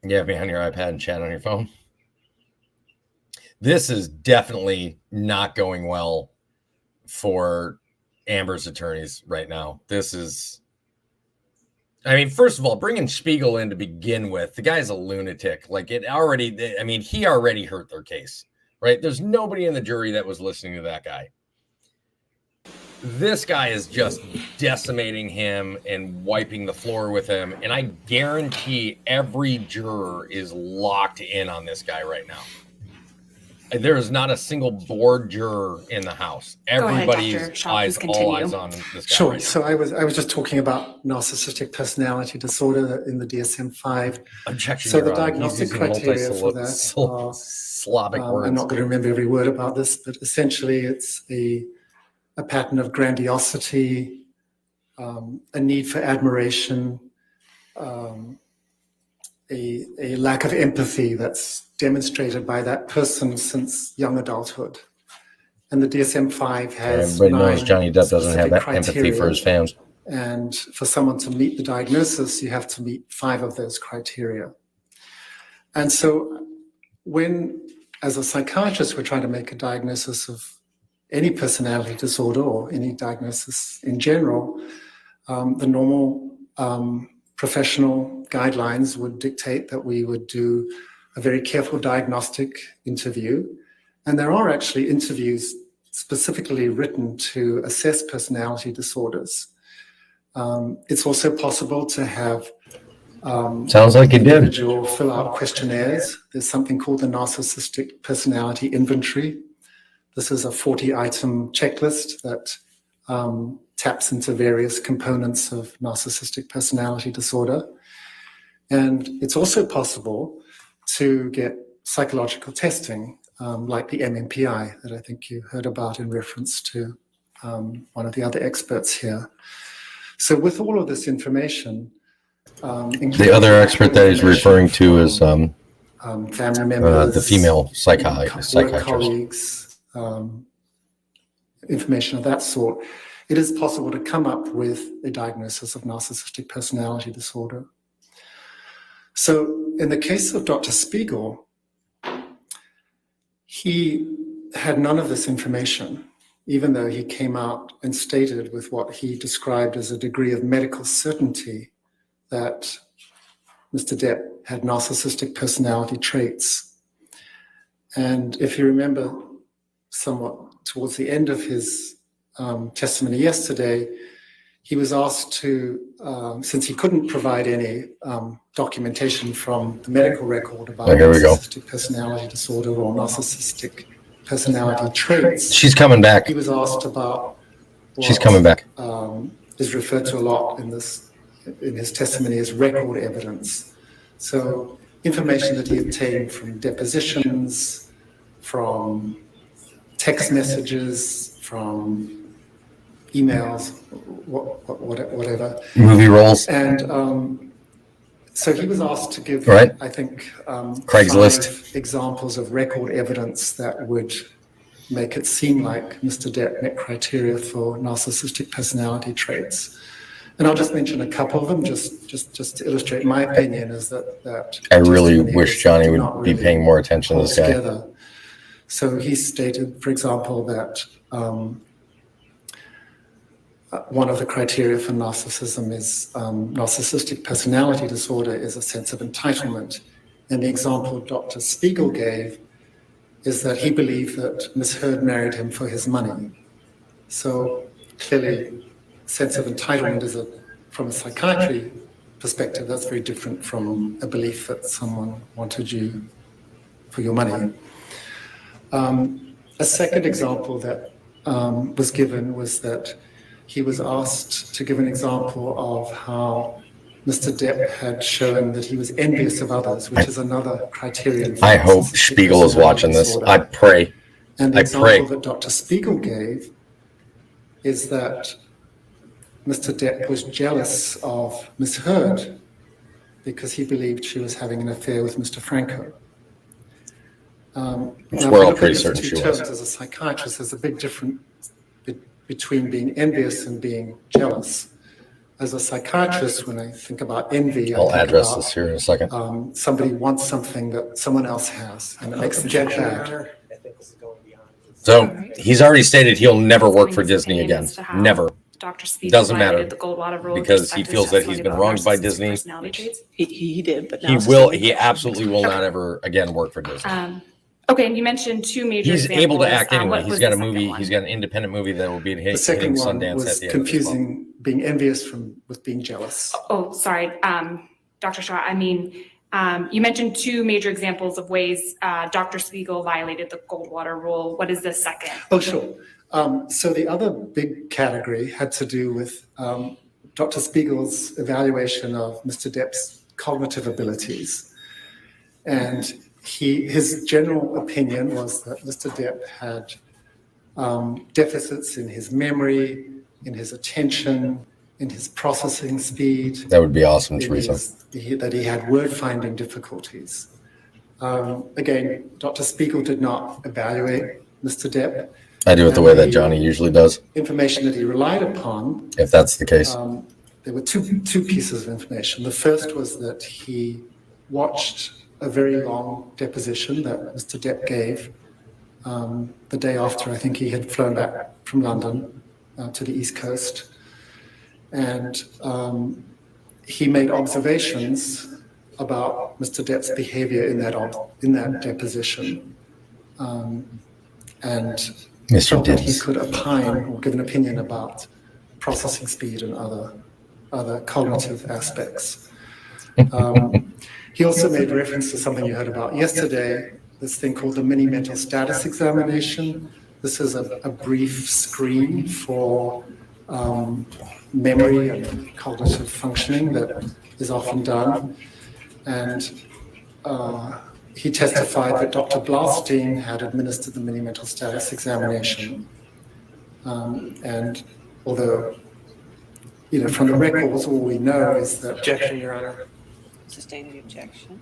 You have me on your iPad and chat on your phone. This is definitely not going well for Amber's attorneys right now. This is, I mean, first of all, bringing Spiegel in to begin with, the guy's a lunatic. Like it already, I mean, he already hurt their case, right? There's nobody in the jury that was listening to that guy. This guy is just decimating him and wiping the floor with him. And I guarantee every juror is locked in on this guy right now. There is not a single bored juror in the house. Everybody's eyes, all eyes on this guy. Sure. Right So I was just talking about narcissistic personality disorder in the DSM-5. Objection. So the diagnostic criteria for that Slavic words. I'm not going to remember every word about this, but essentially it's a pattern of grandiosity, a need for admiration, a lack of empathy that's demonstrated by that person since young adulthood. And the DSM-5 has everybody knows Johnny Depp doesn't have that empathy for his fans. And for someone to meet the diagnosis, you have to meet 5 of those criteria. And so when, as a psychiatrist, we're trying to make a diagnosis of any personality disorder or any diagnosis in general, the normal professional guidelines would dictate that we would do a very careful diagnostic interview. And there are actually interviews specifically written to assess personality disorders. It's also possible to have Sounds like you did. individual fill out questionnaires. There's something called the Narcissistic Personality Inventory. This is a 40-item checklist that taps into various components of narcissistic personality disorder. And it's also possible to get psychological testing, like the MMPI that I think you heard about in reference to one of the other experts here. So with all of this information, The other expert that he's referring to is family members, the female work psychiatrist. colleagues, information of that sort, it is possible to come up with a diagnosis of narcissistic personality disorder. So in the case of Dr. Spiegel, he had none of this information, even though he came out and stated with what he described as a degree of medical certainty that Mr. Depp had narcissistic personality traits. And if you remember somewhat towards the end of his testimony yesterday, he was asked to, since he couldn't provide any documentation from the medical record about narcissistic personality disorder or narcissistic personality traits. She's coming back. He was asked about what She's coming back. is referred to a lot in his testimony as record evidence. So information that he obtained from depositions, from text messages, from emails, whatever. Movie roles. And so he was asked to give, Right. I think, Craigslist. 5 examples of record evidence that would make it seem like Mr. Depp met criteria for narcissistic personality traits. And I'll just mention a couple of them, just to illustrate my opinion is that I really wish Johnny would be paying more attention to this guy. together. So he stated, for example, that one of the criteria for narcissism is narcissistic personality disorder is a sense of entitlement. And the example Dr. Spiegel gave is that he believed that Ms. Heard married him for his money. So clearly, sense of entitlement is from a psychiatry perspective, that's very different from a belief that someone wanted you for your money. A second example that was given was that he was asked to give an example of how Mr. Depp had shown that he was envious of others, which is another criterion. I hope Spiegel is watching this. I pray. And the I example pray. that Dr. Spiegel gave is that Mr. Depp was jealous of Miss Heard because he believed she was having an affair with Mr. Franco. We're all pretty certain she was. As a psychiatrist, there's a big difference between being envious and being jealous. As a psychiatrist, when I think about envy, I'll I think address about, this here in a second. somebody wants something that someone else has, and it makes them feel bad. I think this is going beyond. So he's already stated he'll never work for Disney again. Never. Dr. Spiegel Doesn't matter, violated the Goldwater rule with because he respect to feels his that he's testimony been about wronged by narcissistic Disney. personality traits. He did, but now He it's will. just- He absolutely will not ever again work for Disney. Okay, and you mentioned two major He's examples. able to act anyway. What He's was got the a movie. second one? He's got an independent movie that will be The hitting second one Sundance was at the end of this month. confusing being envious with being jealous. Oh, sorry, Dr. Shaw, I mean, you mentioned two major examples of ways Dr. Spiegel violated the Goldwater rule. What is the second? Oh, sure. So the other big category had to do with Dr. Spiegel's evaluation of Mr. Depp's cognitive abilities. And his general opinion was that Mr. Depp had deficits in his memory, in his attention, in his processing speed. That would be awesome, Teresa. That he had word-finding difficulties. Again, Dr. Spiegel did not evaluate Mr. Depp. I do it the way that Johnny usually does, Information that he relied upon, if that's the case. there were two pieces of information. The first was that he watched a very long deposition that Mr. Depp gave the day after I think he had flown back from London to the East Coast. And he made observations about Mr. Depp's behavior in that deposition. And Mr. felt that he Dibs. could opine or give an opinion about processing speed and other cognitive aspects. He also made reference to something you heard about yesterday, this thing called the mini mental status examination. This is a brief screen for memory and cognitive functioning that is often done. And he testified that Dr. Blaustein had administered the mini mental status examination. And although, from the records, all we know is that. Objection, Your Honor. Sustain the objection.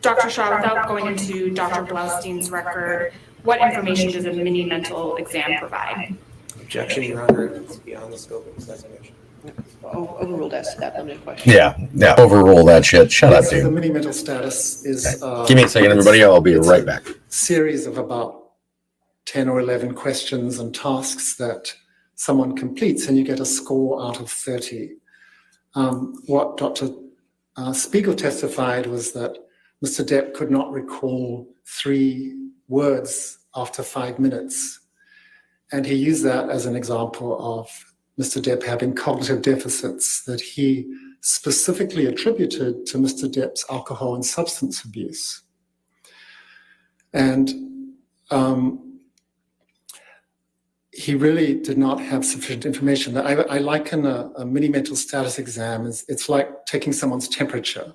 Dr. Shaw, without going into Dr. Blaustein's record, what information does a mini mental exam provide? Objection, Your Honor. It's beyond the scope of this designation. Overruled as to that limited question. Yeah. Overrule that shit. Shut up, So the dude. mini mental status is. Give me a second, everybody. I'll be right back. Series of about 10 or 11 questions and tasks that someone completes, and you get a score out of 30. What Dr. Spiegel testified was that Mr. Depp could not recall 3 words after 5 minutes. And he used that as an example of Mr. Depp having cognitive deficits that he specifically attributed to Mr. Depp's alcohol and substance abuse. And he really did not have sufficient information. I liken a mini mental status exam as it's like taking someone's temperature.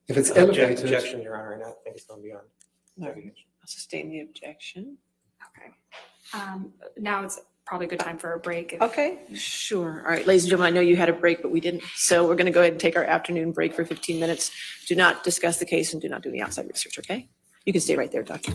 If it's elevated. Objection, Your Honor, and I think it's gone beyond. I'll sustain the objection. Okay. Now it's probably a good time for a break. Okay, sure. All right, ladies and gentlemen, I know you had a break, but we didn't. So we're going to go ahead and take our afternoon break for 15 minutes. Do not discuss the case and do not do any outside research, okay? You can stay right there, Doctor.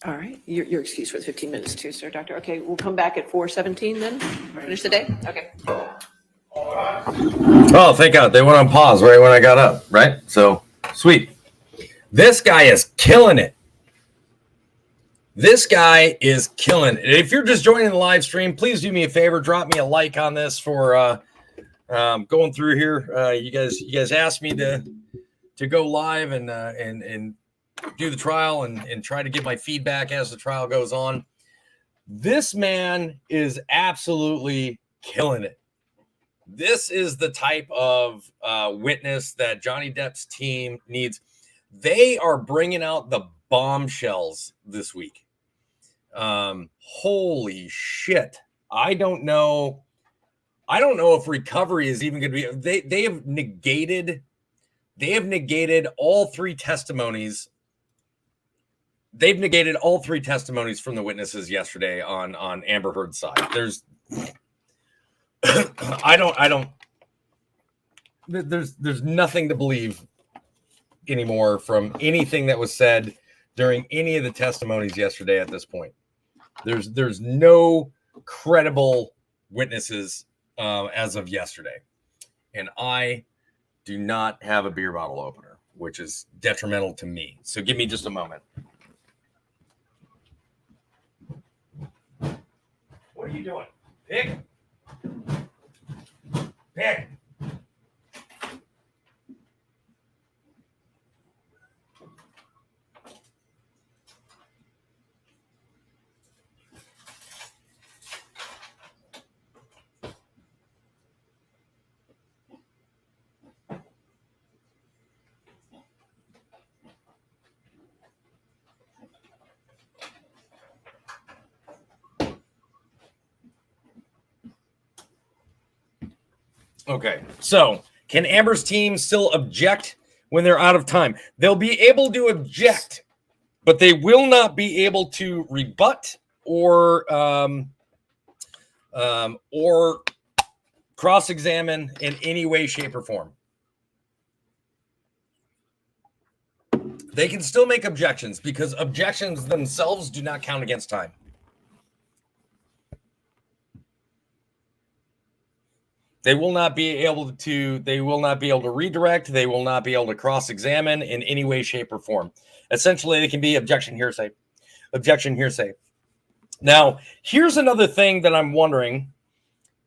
All right, you're excused for the 15 minutes too, sir, Doctor. Okay, we'll come back at 4:17 then. Finish the day? Okay. Oh, thank God. They went on pause right when I got up, right? So, sweet. This guy is killing it. This guy is killing it. If you're just joining the live stream, please do me a favor. Drop me a like on this for going through here. You guys asked me to to go live and do the trial and try to give my feedback as the trial goes on. This man is absolutely killing it. This is the type of witness that Johnny Depp's team needs. They are bringing out the bombshells this week. Holy shit. I don't know if recovery is even going to be. They have negated all three testimonies. They've negated all three testimonies from the witnesses yesterday on Amber Heard's side. There's there's nothing to believe anymore from anything that was said during any of the testimonies yesterday at this point. There's no credible witnesses as of yesterday. And I do not have a beer bottle opener, which is detrimental to me. So give me just a moment. What are you doing? Pick. Pick. Okay, so can Amber's team still object when they're out of time? They'll be able to object, but they will not be able to rebut or cross-examine in any way, shape, or form. They can still make objections because objections themselves do not count against time. They will not be able to redirect. They will not be able to cross-examine in any way, shape, or form. Essentially, they can be objection, hearsay. Objection, hearsay. Now, here's another thing that I'm wondering,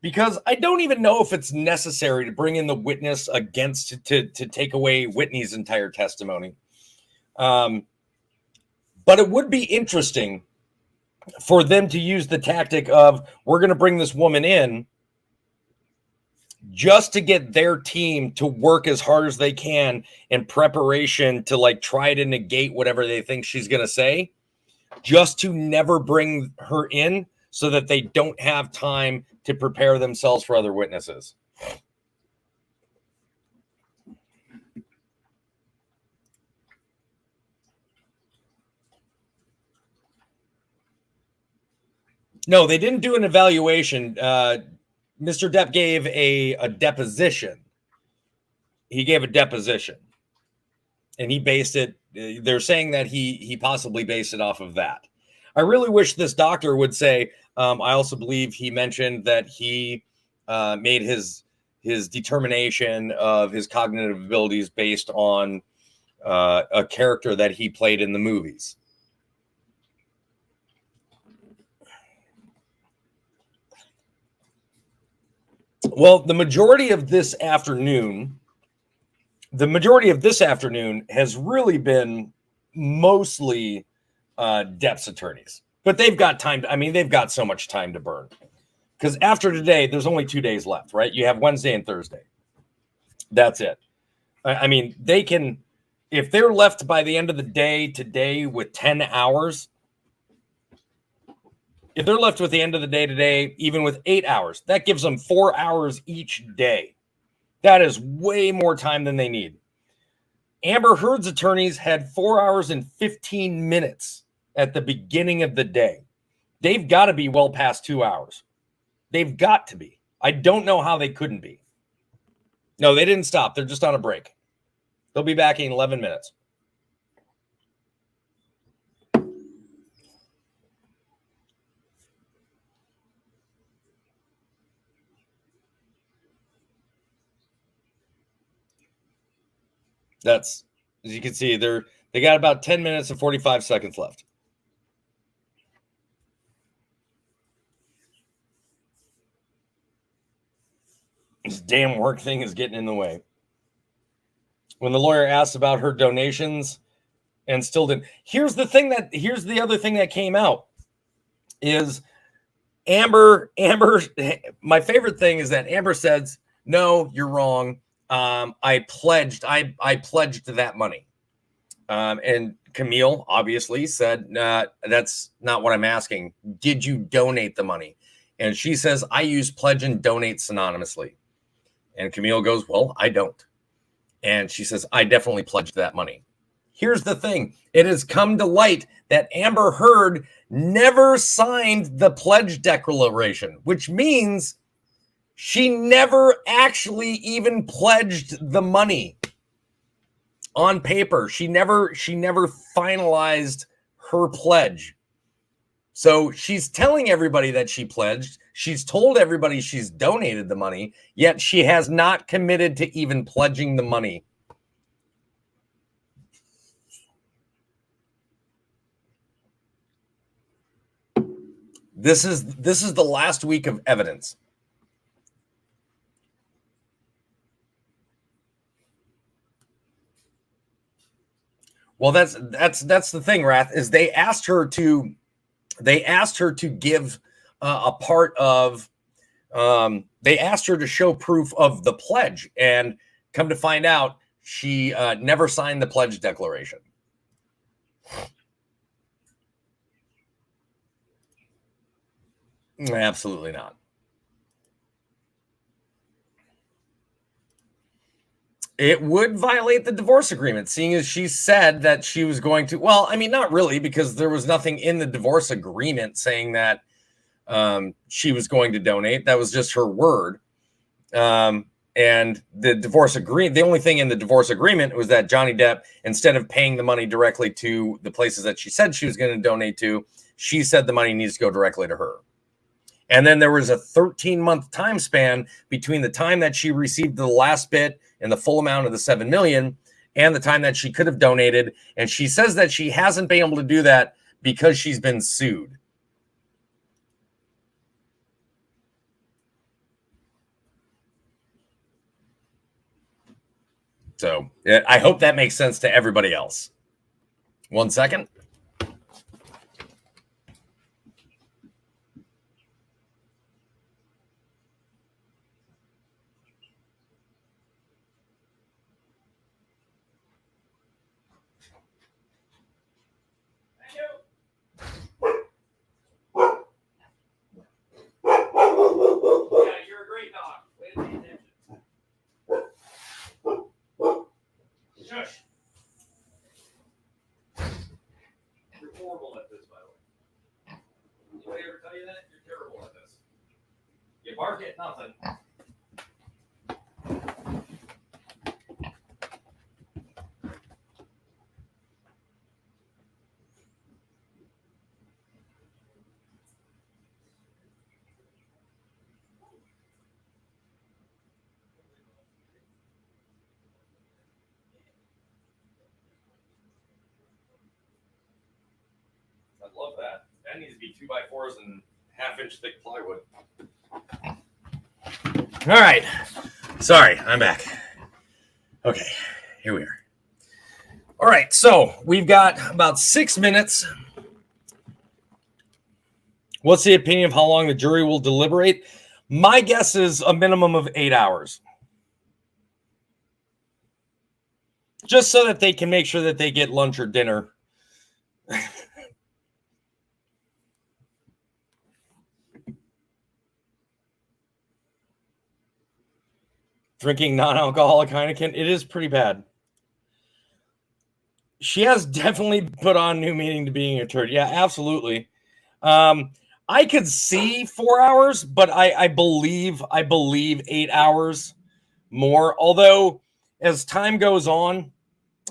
because I don't even know if it's necessary to bring in the witness against to take away Whitney's entire testimony. But it would be interesting for them to use the tactic of, we're going to bring this woman in just to get their team to work as hard as they can in preparation to like try to negate whatever they think she's going to say, just to never bring her in so that they don't have time to prepare themselves for other witnesses. No, they didn't do an evaluation. Mr. Depp gave a deposition. He gave a deposition. And he based it, they're saying that he possibly based it off of that. I really wish this doctor would say, I also believe he mentioned that he made his determination of his cognitive abilities based on a character that he played in the movies. Well, the majority of this afternoon has really been mostly Depp's attorneys. But they've got time. They've got so much time to burn. Because after today, there's only 2 days left, right? You have Wednesday and Thursday. That's it. They can, if they're left by the end of the day today with 10 hours, if they're left with the end of the day today, even with 8 hours, that gives them 4 hours each day. That is way more time than they need. Amber Heard's attorneys had 4 hours and 15 minutes at the beginning of the day. They've got to be well past 2 hours. They've got to be. I don't know how they couldn't be. No, they didn't stop. They're just on a break. They'll be back in 11 minutes. That's, as you can see, they got about 10 minutes and 45 seconds left. This damn work thing is getting in the way. when the lawyer asked about her donations and still didn't. Here's the other thing that came out is Amber, my favorite thing is that Amber says, no, you're wrong. I pledged that money. And Camille obviously said, that's not what I'm asking. Did you donate the money? And she says, I use pledge and donate synonymously. And Camille goes, well, I don't. And she says, I definitely pledged that money. Here's the thing. It has come to light that Amber Heard never signed the pledge declaration, which means she never actually even pledged the money on paper. She never finalized her pledge. So she's telling everybody that she pledged. She's told everybody she's donated the money, yet she has not committed to even pledging the money. This is the last week of evidence. Well, that's the thing, Rath, is they asked her to give a part of, they asked her to show proof of the pledge, and come to find out, she never signed the pledge declaration. Absolutely not. It would violate the divorce agreement, seeing as she said that she was going to. Well, I mean, not really, because there was nothing in the divorce agreement saying that she was going to donate. That was just her word. And the divorce agreement, the only thing in the divorce agreement was that Johnny Depp, instead of paying the money directly to the places that she said she was going to donate to, she said the money needs to go directly to her. And then there was a 13-month time span between the time that she received the last bit and the full amount of the $7 million and the time that she could have donated. And she says that she hasn't been able to do that because she's been sued. So I hope that makes sense to everybody else. 1 second. You're a great dog. Way to pay attention. Shush. You're horrible at this, by the way. Anybody ever tell you that? You're terrible at this. You bark at nothing. I love that. That needs to be 2x4s and half-inch thick plywood. All right. Sorry, I'm back. Okay, here we are. All right, so we've got about 6 minutes. What's the opinion of how long the jury will deliberate? My guess is a minimum of 8 hours. Just so that they can make sure that they get lunch or dinner. Drinking non-alcoholic Heineken, it is pretty bad. She has definitely put on new meaning to being a turd. Yeah, absolutely. I could see 4 hours, but I believe 8 hours more. Although, as time goes on,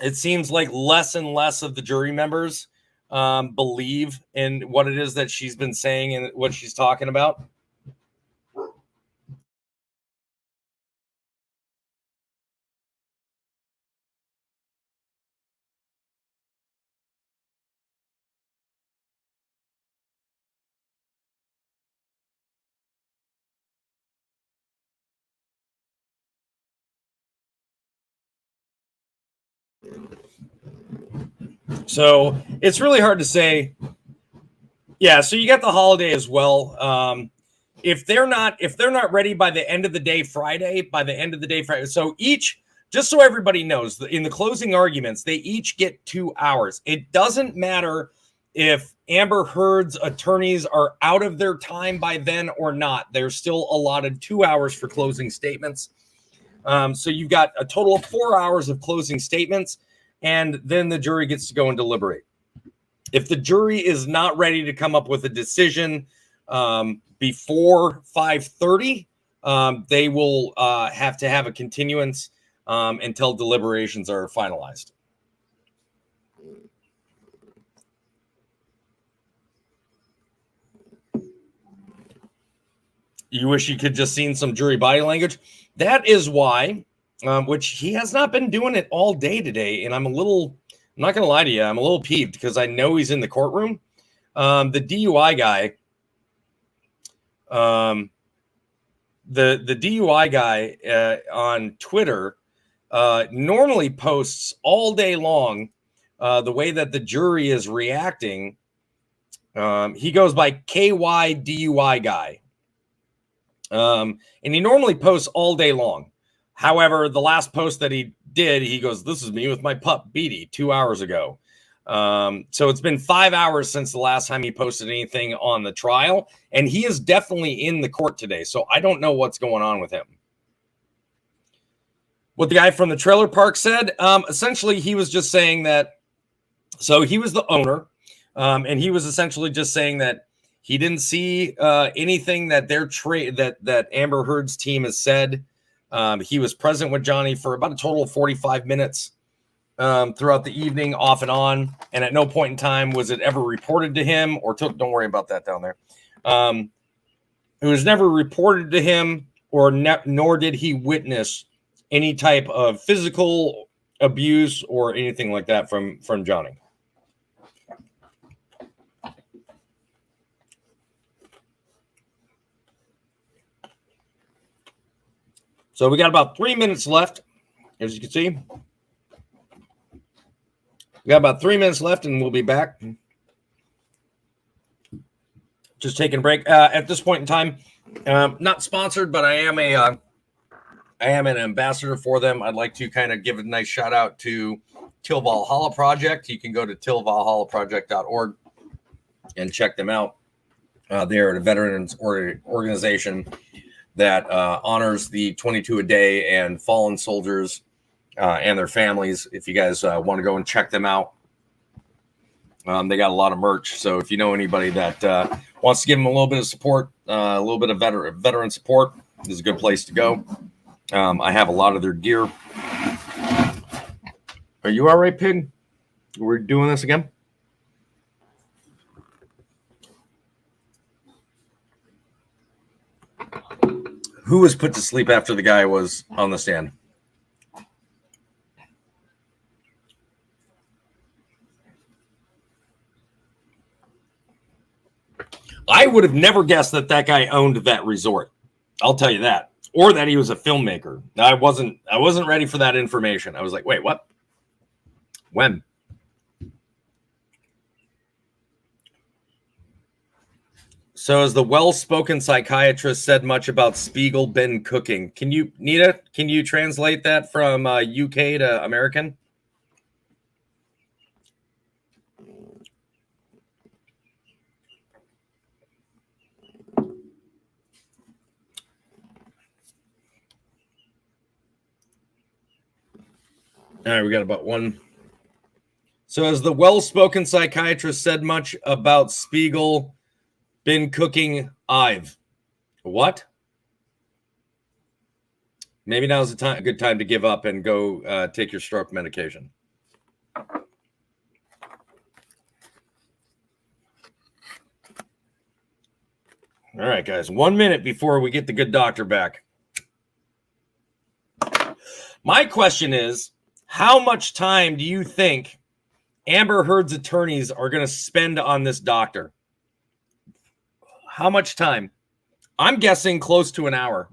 it seems like less and less of the jury members believe in what it is that she's been saying and what she's talking about. So it's really hard to say. Yeah, so you got the holiday as well. If they're not ready by the end of the day Friday, so each, just so everybody knows, in the closing arguments, they each get 2 hours. It doesn't matter if Amber Heard's attorneys are out of their time by then or not. They're still allotted 2 hours for closing statements. So you've got a total of 4 hours of closing statements, and then the jury gets to go and deliberate. If the jury is not ready to come up with a decision before 5:30, they will have to have a continuance until deliberations are finalized. You wish you could just seen some jury body language. That is why, which he has not been doing it all day today, and I'm not going to lie to you, I'm a little peeved because I know he's in the courtroom. The DUI guy, the DUI guy on Twitter normally posts all day long the way that the jury is reacting. He goes by KY DUI guy. And he normally posts all day long. However, the last post that he did, he goes, "This is me with my pup, Beatty, 2 hours ago." So it's been 5 hours since the last time he posted anything on the trial, and he is definitely in the court today. So I don't know what's going on with him. What the guy from the trailer park said, essentially, he was just saying that. So he was the owner, and he was essentially just saying that he didn't see anything that that Amber Heard's team has said. He was present with Johnny for about a total of 45 minutes throughout the evening, off and on. And at no point in time was it ever reported to him or don't worry about that down there. It was never reported to him nor did he witness any type of physical abuse or anything like that from Johnny. So we got about 3 minutes left, as you can see. We got about 3 minutes left, and we'll be back. Just taking a break. At this point in time, not sponsored, but I am an ambassador for them. I'd like to kind of give a nice shout out to Till Valhalla Project. You can go to tillvalhallaproject.org and check them out. They're a veterans organization that honors the 22 a day and fallen soldiers and their families. If you guys want to go and check them out, they got a lot of merch. So if you know anybody that wants to give them a little bit of support, a little bit of veteran support, this is a good place to go. I have a lot of their gear. Are you all right, Pig? We're doing this again? Who was put to sleep after the guy was on the stand? I would have never guessed that guy owned that resort. I'll tell you that. Or that he was a filmmaker. I wasn't ready for that information. I was like, wait, what? When? So has the well-spoken psychiatrist said much about Spiegel been cooking? Nita, can you translate that from UK to American? All right, we got about one. So has the well-spoken psychiatrist said much about Spiegel been cooking Ive? What? Maybe now's a good time to give up and go take your stroke medication. All right, guys, 1 minute before we get the good doctor back. My question is, how much time do you think Amber Heard's attorneys are going to spend on this doctor? How much time? I'm guessing close to an hour.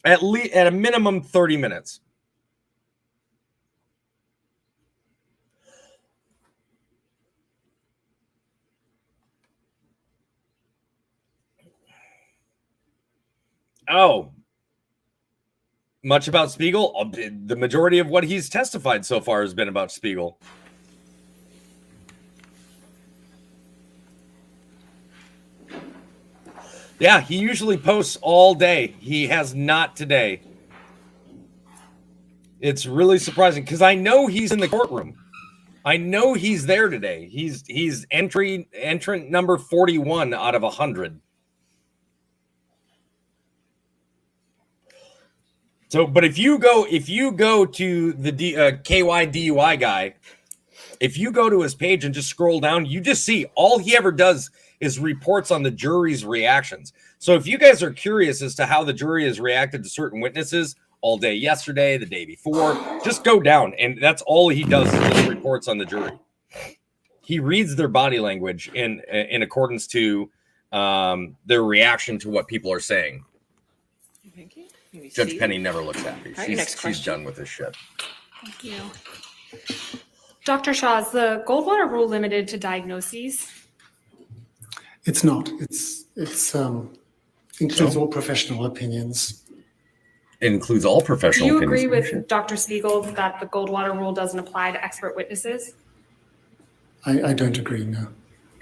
At a minimum 30 minutes. Oh, much about Spiegel? The majority of what he's testified so far has been about Spiegel. Yeah, he usually posts all day. He has not today. It's really surprising because I know he's in the courtroom. I know he's there today. He's entrant number 41 out of 100. So, but if you go to the KY DUI guy, if you go to his page and just scroll down, you just see all he ever does is reports on the jury's reactions. So if you guys are curious as to how the jury has reacted to certain witnesses all day yesterday, the day before, just go down, and that's all he does is just reports on the jury. He reads their body language in accordance to their reaction to what people are saying. Thank you. Judge Penny never looks happy. All right, next She's question. done with this shit. Thank you. Dr. Shaw, is the Goldwater rule limited to diagnoses? It's not. It's includes all professional opinions. It includes all Do professional you opinions. agree with Dr. Spiegel that the Goldwater rule doesn't apply to expert witnesses? I don't agree, no.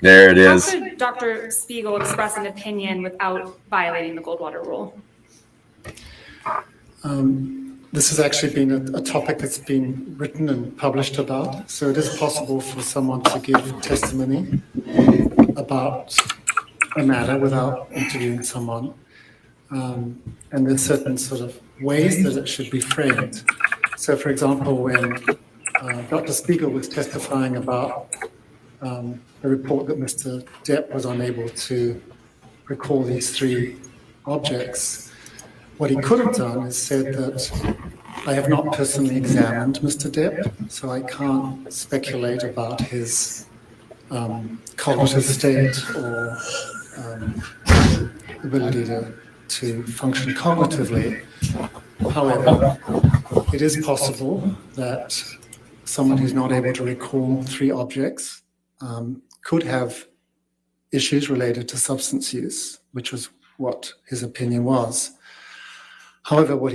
There it How is. could Dr. Spiegel express an opinion without violating the Goldwater rule? This has actually been a topic that's been written and published about. So it is possible for someone to give testimony about a matter without interviewing someone. And there's certain sort of ways that it should be framed. So for example, when Dr. Spiegel was testifying about a report that Mr. Depp was unable to recall these 3 objects, what he could have done is said that I have not personally examined Mr. Depp, so I can't speculate about his cognitive state or ability to function cognitively. However, it is possible that someone who's not able to recall 3 objects could have issues related to substance use, which was what his opinion was. However, what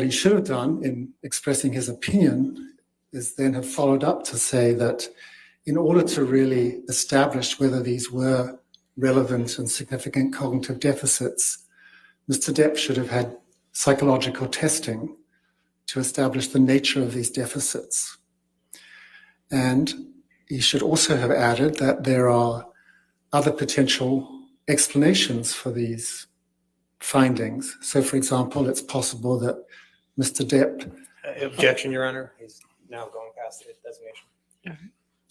he should have done in expressing his opinion is then have followed up to say that in order to really establish whether these were relevant and significant cognitive deficits, Mr. Depp should have had psychological testing to establish the nature of these deficits. And he should also have added that there are other potential explanations for these findings. So, for example, it's possible that Mr. Depp... Objection, Your Honor. He's now going past the designation.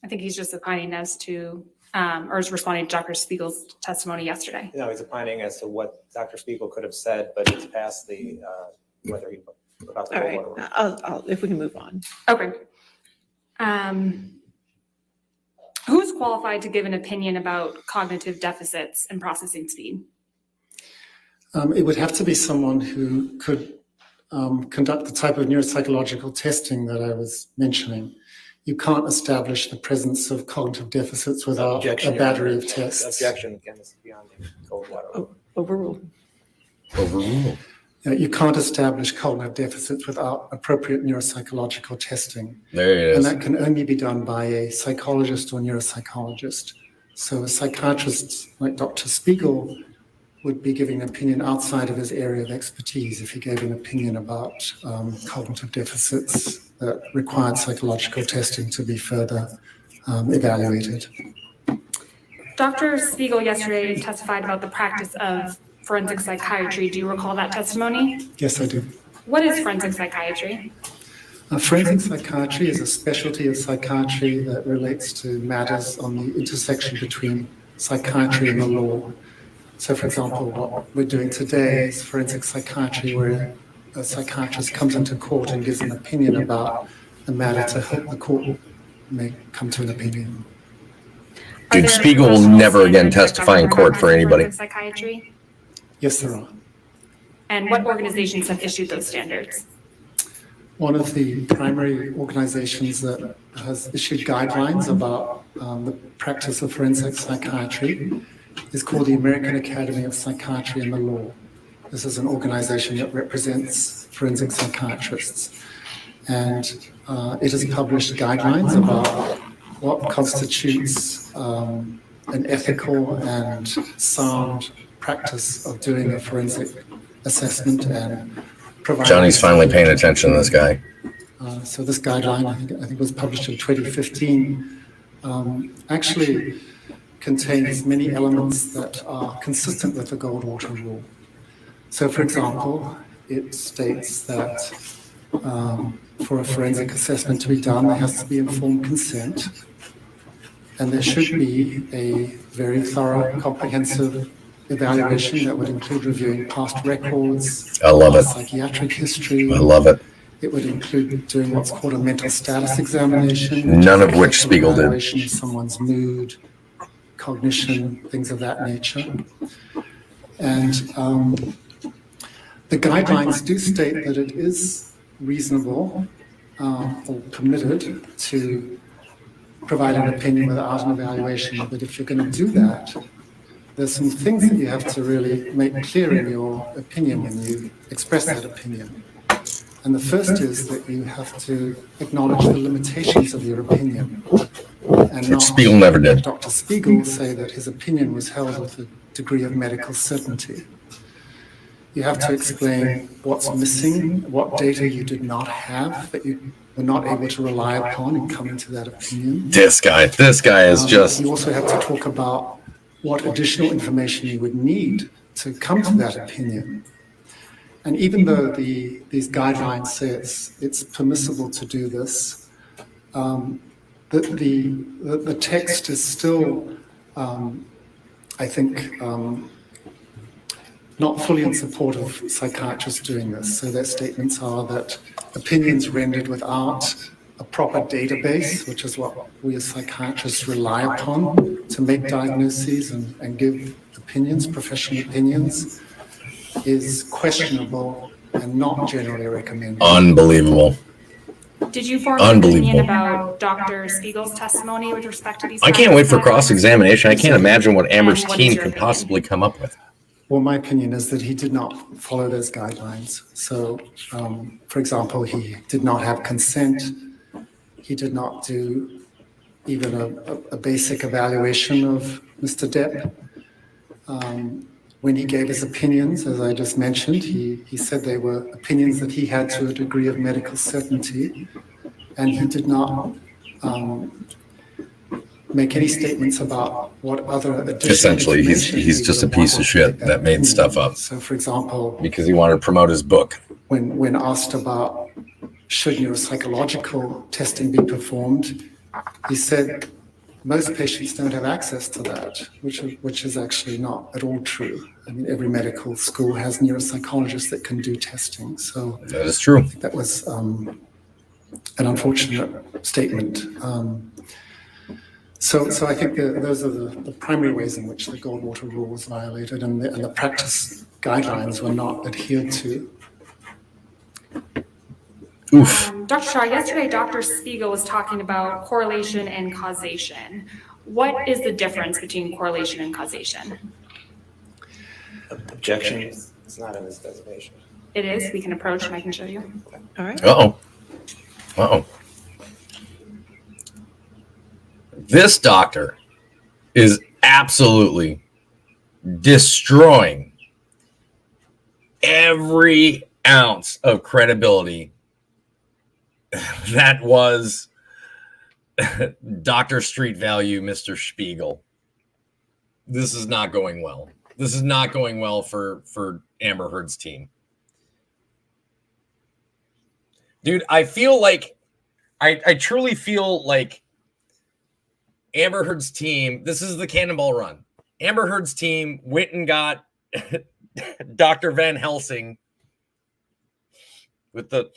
I think he's just opining as to, or is responding to Dr. Spiegel's testimony yesterday. No, he's opining as to what Dr. Spiegel could have said, but it's past the, whether he, about the All right, Goldwater rule. if we can move on. Okay. Who's qualified to give an opinion about cognitive deficits and processing speed? It would have to be someone who could conduct the type of neuropsychological testing that I was mentioning. You can't establish the presence of cognitive deficits without Objection, a Your battery Honor. of tests. Objection, again, this is beyond the Goldwater rule. Overruled. Overruled. You can't establish cognitive deficits without appropriate neuropsychological testing. There it And is. that can only be done by a psychologist or neuropsychologist. So a psychiatrist like Dr. Spiegel would be giving an opinion outside of his area of expertise if he gave an opinion about cognitive deficits that required psychological testing to be further evaluated. Dr. Spiegel yesterday testified about the practice of forensic psychiatry. Do you recall that testimony? Yes, I do. What is forensic psychiatry? Forensic psychiatry is a specialty of psychiatry that relates to matters on the intersection between psychiatry and the law. So, for example, what we're doing today is forensic psychiatry, where a psychiatrist comes into court and gives an opinion about a matter to help the court may come to an opinion. Are Dude, there Spiegel will professional never again standards that testify in govern court for practice of anybody. forensic Psychiatry? Yes, there are. And what organizations have issued those standards? One of the primary organizations that has issued guidelines about the practice of forensic psychiatry is called the American Academy of Psychiatry and the Law. This is an organization that represents forensic psychiatrists. And it has published guidelines about what constitutes an ethical and sound practice of doing a forensic assessment and providing. Johnny's finally paying attention to this guy. So this guideline, I think was published in 2015, actually contains many elements that are consistent with the Goldwater rule. So for example, it states that for a forensic assessment to be done, there has to be informed consent, and there should be a very thorough, comprehensive evaluation that would include reviewing past records. I love it. Psychiatric history. I love it. It would include doing what's called a mental status examination. None of which Spiegel did. Evaluation of someone's mood, cognition, things of that nature. And the guidelines do state that it is reasonable or permitted to provide an opinion without an evaluation. But if you're going to do that, there's some things that you have to really make clear in your opinion when you express that opinion. And the first is that you have to acknowledge the limitations of your opinion. And Which Spiegel never did. Dr. Spiegel say that his opinion was held with a degree of medical certainty. You have to explain what's missing, what data you did not have that you were not able to rely upon in coming to that opinion. This guy is just. You also have to talk about what additional information you would need to come to that opinion. And even though these guidelines say it's permissible to do this, the text is still, I think, not fully in support of psychiatrists doing this. So their statements are that opinions rendered without a proper database, which is what we as psychiatrists rely upon to make diagnoses and give opinions, professional opinions, is questionable and not generally recommended. Unbelievable. Did you form an opinion about Dr. Spiegel's testimony with respect to these? I can't wait for guidelines? cross-examination. I can't imagine what Amber's And what is team your could opinion? possibly come up with. Well, my opinion is that he did not follow those guidelines. So, for example, he did not have consent. He did not do even a basic evaluation of Mr. Depp. When he gave his opinions, as I just mentioned, he said they were opinions that he had to a degree of medical certainty, and he did not make any statements about what other additional Essentially, information he's he just a would piece want of to shit make that made opinion. stuff up. So, for example, Because he wanted to promote his book. when asked about should neuropsychological testing be performed, he said most patients don't have access to that, which is actually not at all true. I mean, every medical school has neuropsychologists that can do testing. So That is true. that was an unfortunate statement. So I think those are the primary ways in which the Goldwater rule was violated, and the practice guidelines were not adhered to. Oof. Dr. Shaw, yesterday Dr. Spiegel was talking about correlation and causation. What is the difference between correlation and causation? Objection, it's not in his designation. It is, we can approach and I can show you. All right. Uh-oh. Uh-oh. This doctor is absolutely destroying every ounce of credibility that was Dr. Street Value, Mr. Spiegel. This is not going well. This is not going well for Amber Heard's team. Dude, I feel like, I truly feel like Amber Heard's team, this is the Cannonball Run. Amber Heard's team went and got Dr. Van Helsing with the,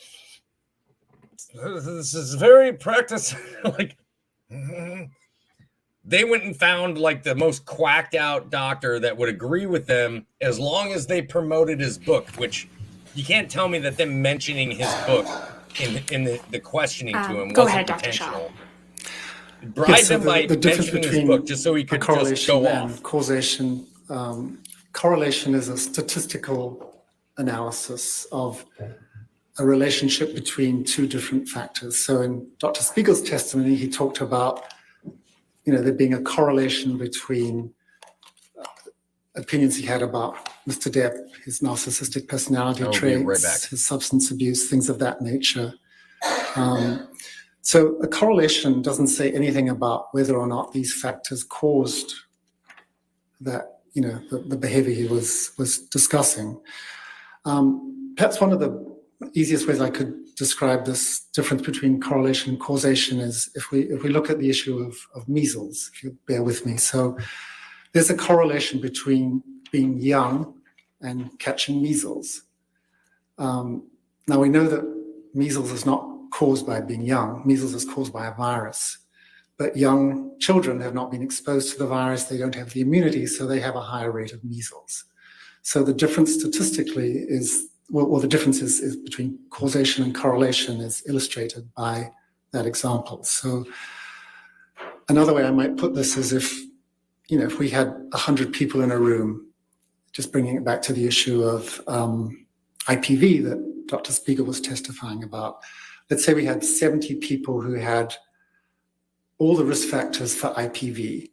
this is very practice. Like, they went and found like the most quacked out doctor that would agree with them as long as they promoted his book, which you can't tell me that them mentioning his book in the questioning to him Go wasn't ahead, Dr. Shaw. intentional. Bribe Yes, so him by the difference mentioning his between book just so he a could just correlation go and off. causation. Correlation is a statistical analysis of a relationship between two different factors. So in Dr. Spiegel's testimony, he talked about, there being a correlation between opinions he had about Mr. Depp, his narcissistic personality I'll be traits, right back. his substance abuse, things of that nature. So a correlation doesn't say anything about whether or not these factors caused that, the behavior he was discussing. Perhaps one of the easiest ways I could describe this difference between correlation and causation is if we look at the issue of measles, if you bear with me. So there's a correlation between being young and catching measles. Now we know that measles is not caused by being young. Measles is caused by a virus. But young children have not been exposed to the virus. They don't have the immunity, so they have a higher rate of measles. So the difference statistically is, the difference is between causation and correlation is illustrated by that example. So another way I might put this is if we had 100 people in a room, just bringing it back to the issue of IPV that Dr. Spiegel was testifying about. Let's say we had 70 people who had all the risk factors for IPV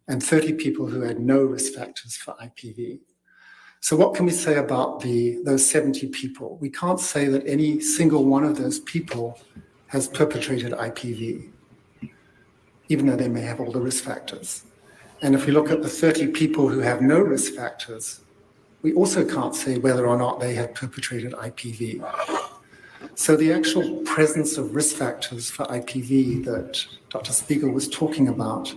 and 30 people who had no risk factors for IPV. So what can we say about those 70 people? We can't say that any single one of those people has perpetrated IPV, even though they may have all the risk factors. And if we look at the 30 people who have no risk factors, we also can't say whether or not they have perpetrated IPV. So the actual presence of risk factors for IPV that Dr. Spiegel was talking about,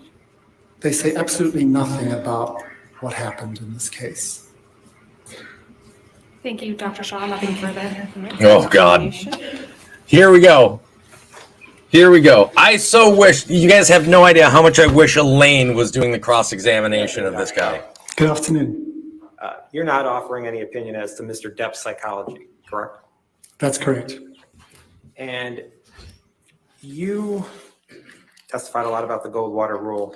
they say absolutely nothing about what happened in this case. Thank you, Dr. Shaw. Nothing further. Oh, God. Here we go. I so wish, you guys have no idea how much I wish Elaine was doing the cross-examination of this guy. Good afternoon. You're not offering any opinion as to Mr. Depp's psychology, correct? That's correct. And you testified a lot about the Goldwater rule.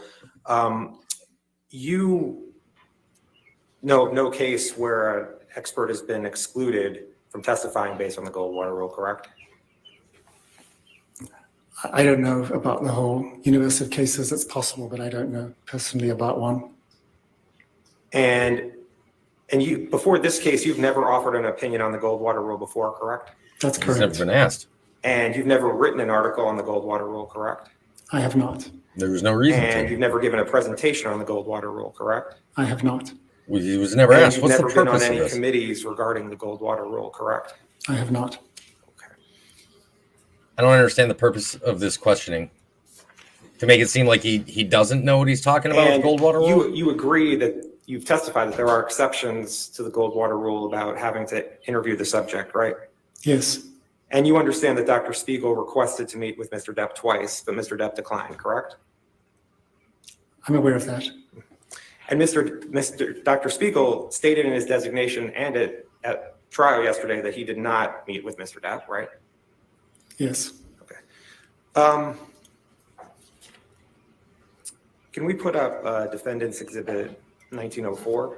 You know no case where an expert has been excluded from testifying based on the Goldwater rule, correct? I don't know about the whole universe of cases. It's possible, but I don't know personally about one. And you, before this case, you've never offered an opinion on the Goldwater rule before, correct? That's He's correct. never been asked. And you've never written an article on the Goldwater rule, correct? I have not. There was no reason And to. you've never given a presentation on the Goldwater rule, correct? I have not. He was never And asked. you've What's the never been on purpose of any this? committees regarding the Goldwater rule, correct? I have not. I don't understand the purpose of this questioning. To make it seem like he doesn't know what he's talking about with Goldwater rule? You agree that you've testified that there are exceptions to the Goldwater rule about having to interview the subject, right? Yes. And you understand that Dr. Spiegel requested to meet with Mr. Depp twice, but Mr. Depp declined, correct? I'm aware of that. And Dr. Spiegel stated in his designation and at trial yesterday that he did not meet with Mr. Depp, right? Yes. Okay. Can we put up Defendant's Exhibit 1904?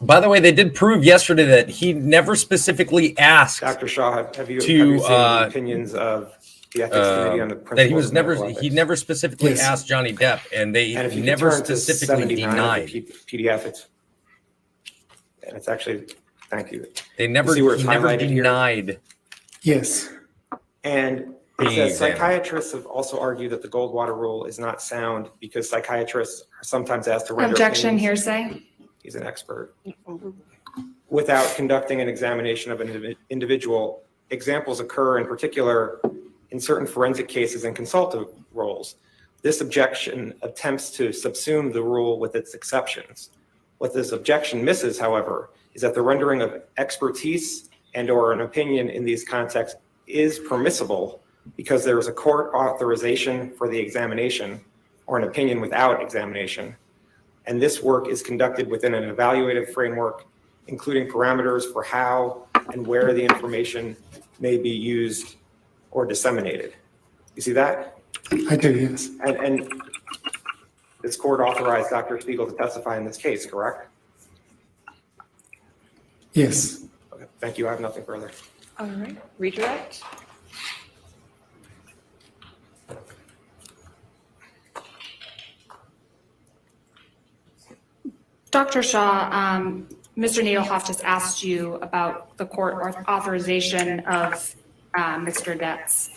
By the way, they did prove yesterday that he never specifically asked Dr. Shaw, have you to, seen the opinions of the Ethics Committee on the principles that he was of medical never ethics? he never specifically Yes. asked Johnny Depp, and they And if you never could turn to specifically 79 of denied. the PDF, it's actually, thank you. They never see where it's he never highlighted here? denied. Yes. And it Being says examined. psychiatrists have also argued that the Goldwater rule is not sound because psychiatrists are sometimes asked to render Objection, opinions. hearsay. He's an expert. Without conducting an examination of an individual, examples occur in particular in certain forensic cases and consultative roles. This objection attempts to subsume the rule with its exceptions. What this objection misses, however, is that the rendering of expertise and/or an opinion in these contexts is permissible because there is a court authorization for the examination or an opinion without examination. And this work is conducted within an evaluative framework, including parameters for how and where the information may be used or disseminated. You see that? I do, yes. And this court authorized Dr. Spiegel to testify in this case, correct? Yes. Okay, thank you. I have nothing further. All right, redirect. Dr. Shaw, Mr. Nadelhoff just asked you about the court authorization of Mr. Depp's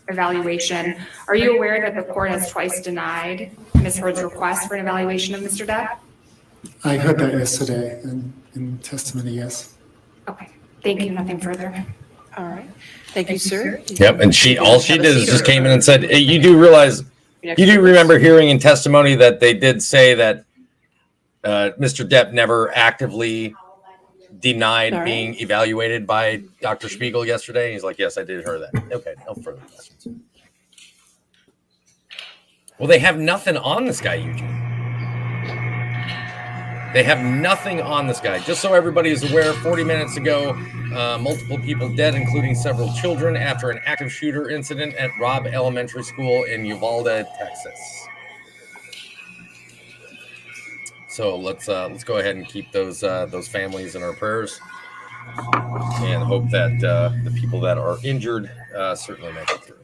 evaluation. Are you aware that the court has twice denied Ms. Heard's request for an evaluation of Mr. Depp? I heard that yesterday in testimony, yes. Okay, thank you. Nothing further. All right, thank you, sir. Yep. And all she did is just came in and said, hey, you do realize, you do remember hearing in testimony that they did say that Mr. Depp never actively denied being evaluated by Dr. Spiegel yesterday. He's like, yes, I did hear that. Okay, no further questions. Well, they have nothing on this guy, Eugene. They have nothing on this guy. Just so everybody is aware, 40 minutes ago, multiple people dead, including several children, after an active shooter incident at Robb Elementary School in Uvalde, Texas. So let's go ahead and keep those families in our prayers, and hope that the people that are injured certainly make it through.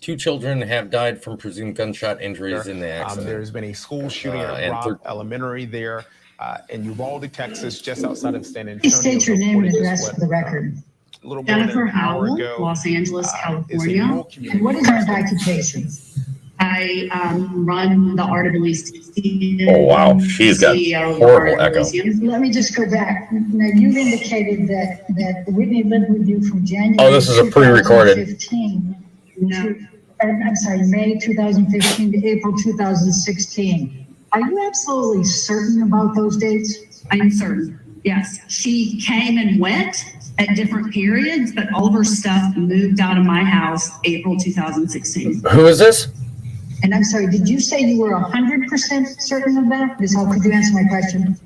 Two children have died from presumed gunshot injuries in the accident. There's been a school shooting at Robb Elementary there in Uvalde, Texas, just outside of San Antonio. Please state your name and address for the record. A little more Jennifer than an hour Howell, ago, Los Angeles, is a California. rural community. And what is your occupation? I run the Art of Elysium. Oh, wow. She's got horrible echo. Let me just go back. Now, you've indicated that Whitney lived with you from January. Oh, this is a pre-recorded. 2015 I'm sorry, May 2015 to April 2016. Are you absolutely certain about those dates? I'm certain, yes. She came and went at different periods, but all of her stuff moved out of my house April 2016. Who is this? And I'm sorry, did you say you were 100% certain of that? Could you answer my question?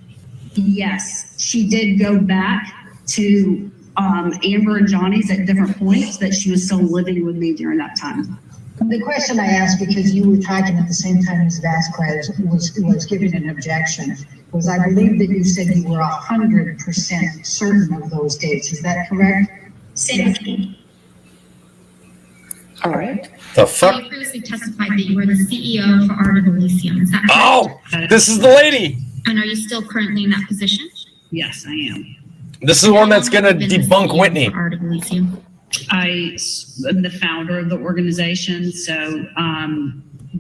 Yes, she did go back to Amber and Johnny's at different points, that she was still living with me during that time. The question I asked, because you were talking at the same time as Vasquez was giving an objection, was I believe that you said you were 100% certain of those dates. Is that correct? Same. All right. The fuck? You previously testified that you were the CEO for Art of Elysium. Is that correct? Oh, this is the lady. And are you still currently in that position? Yes, I am. This is the one that's going to debunk Whitney. Art of Elysium. I am the founder of the organization, so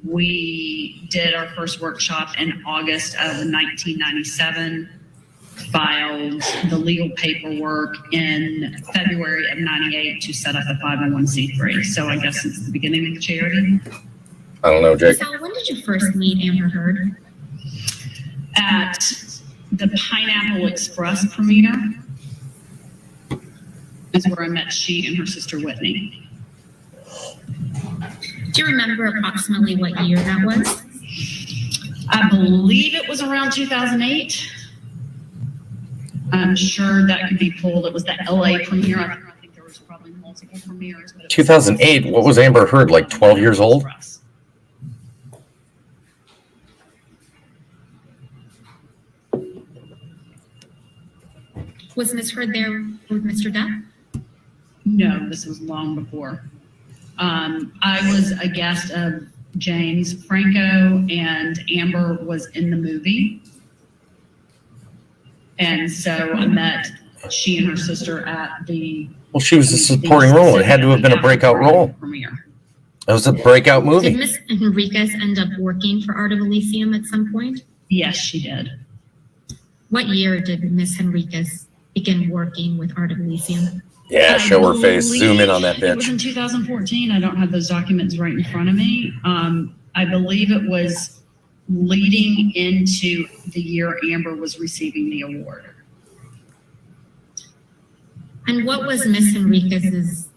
we did our first workshop in August of 1997, filed the legal paperwork in February of 98 to set up a 501c3. So I guess since the beginning of the charity. I don't know, Jake. So when did you first meet Amber Heard? At the Pineapple Express premiere is where I met she and her sister Whitney. Do you remember approximately what year that was? I believe it was around 2008. I'm sure that could be pulled. It was the LA premiere. I think there was probably multiple premieres. 2008. What was Amber Heard, like 12 years old? Was Ms. Heard there with Mr. Depp? No, this was long before. I was a guest of James Franco, and Amber was in the movie. And so I met she and her sister at the... Well, she was a supporting role. It had to have been a breakout role. Premiere. That was a breakout movie. Did Ms. Enriquez end up working for Art of Elysium at some point? Yes, she did. What year did Ms. Enriquez begin working with Art of Elysium? Yeah, show her face. Zoom in on that It was bitch. in 2014. I don't have those documents right in front of me. I believe it was leading into the year Amber was receiving the award. And what was Ms. Enriquez's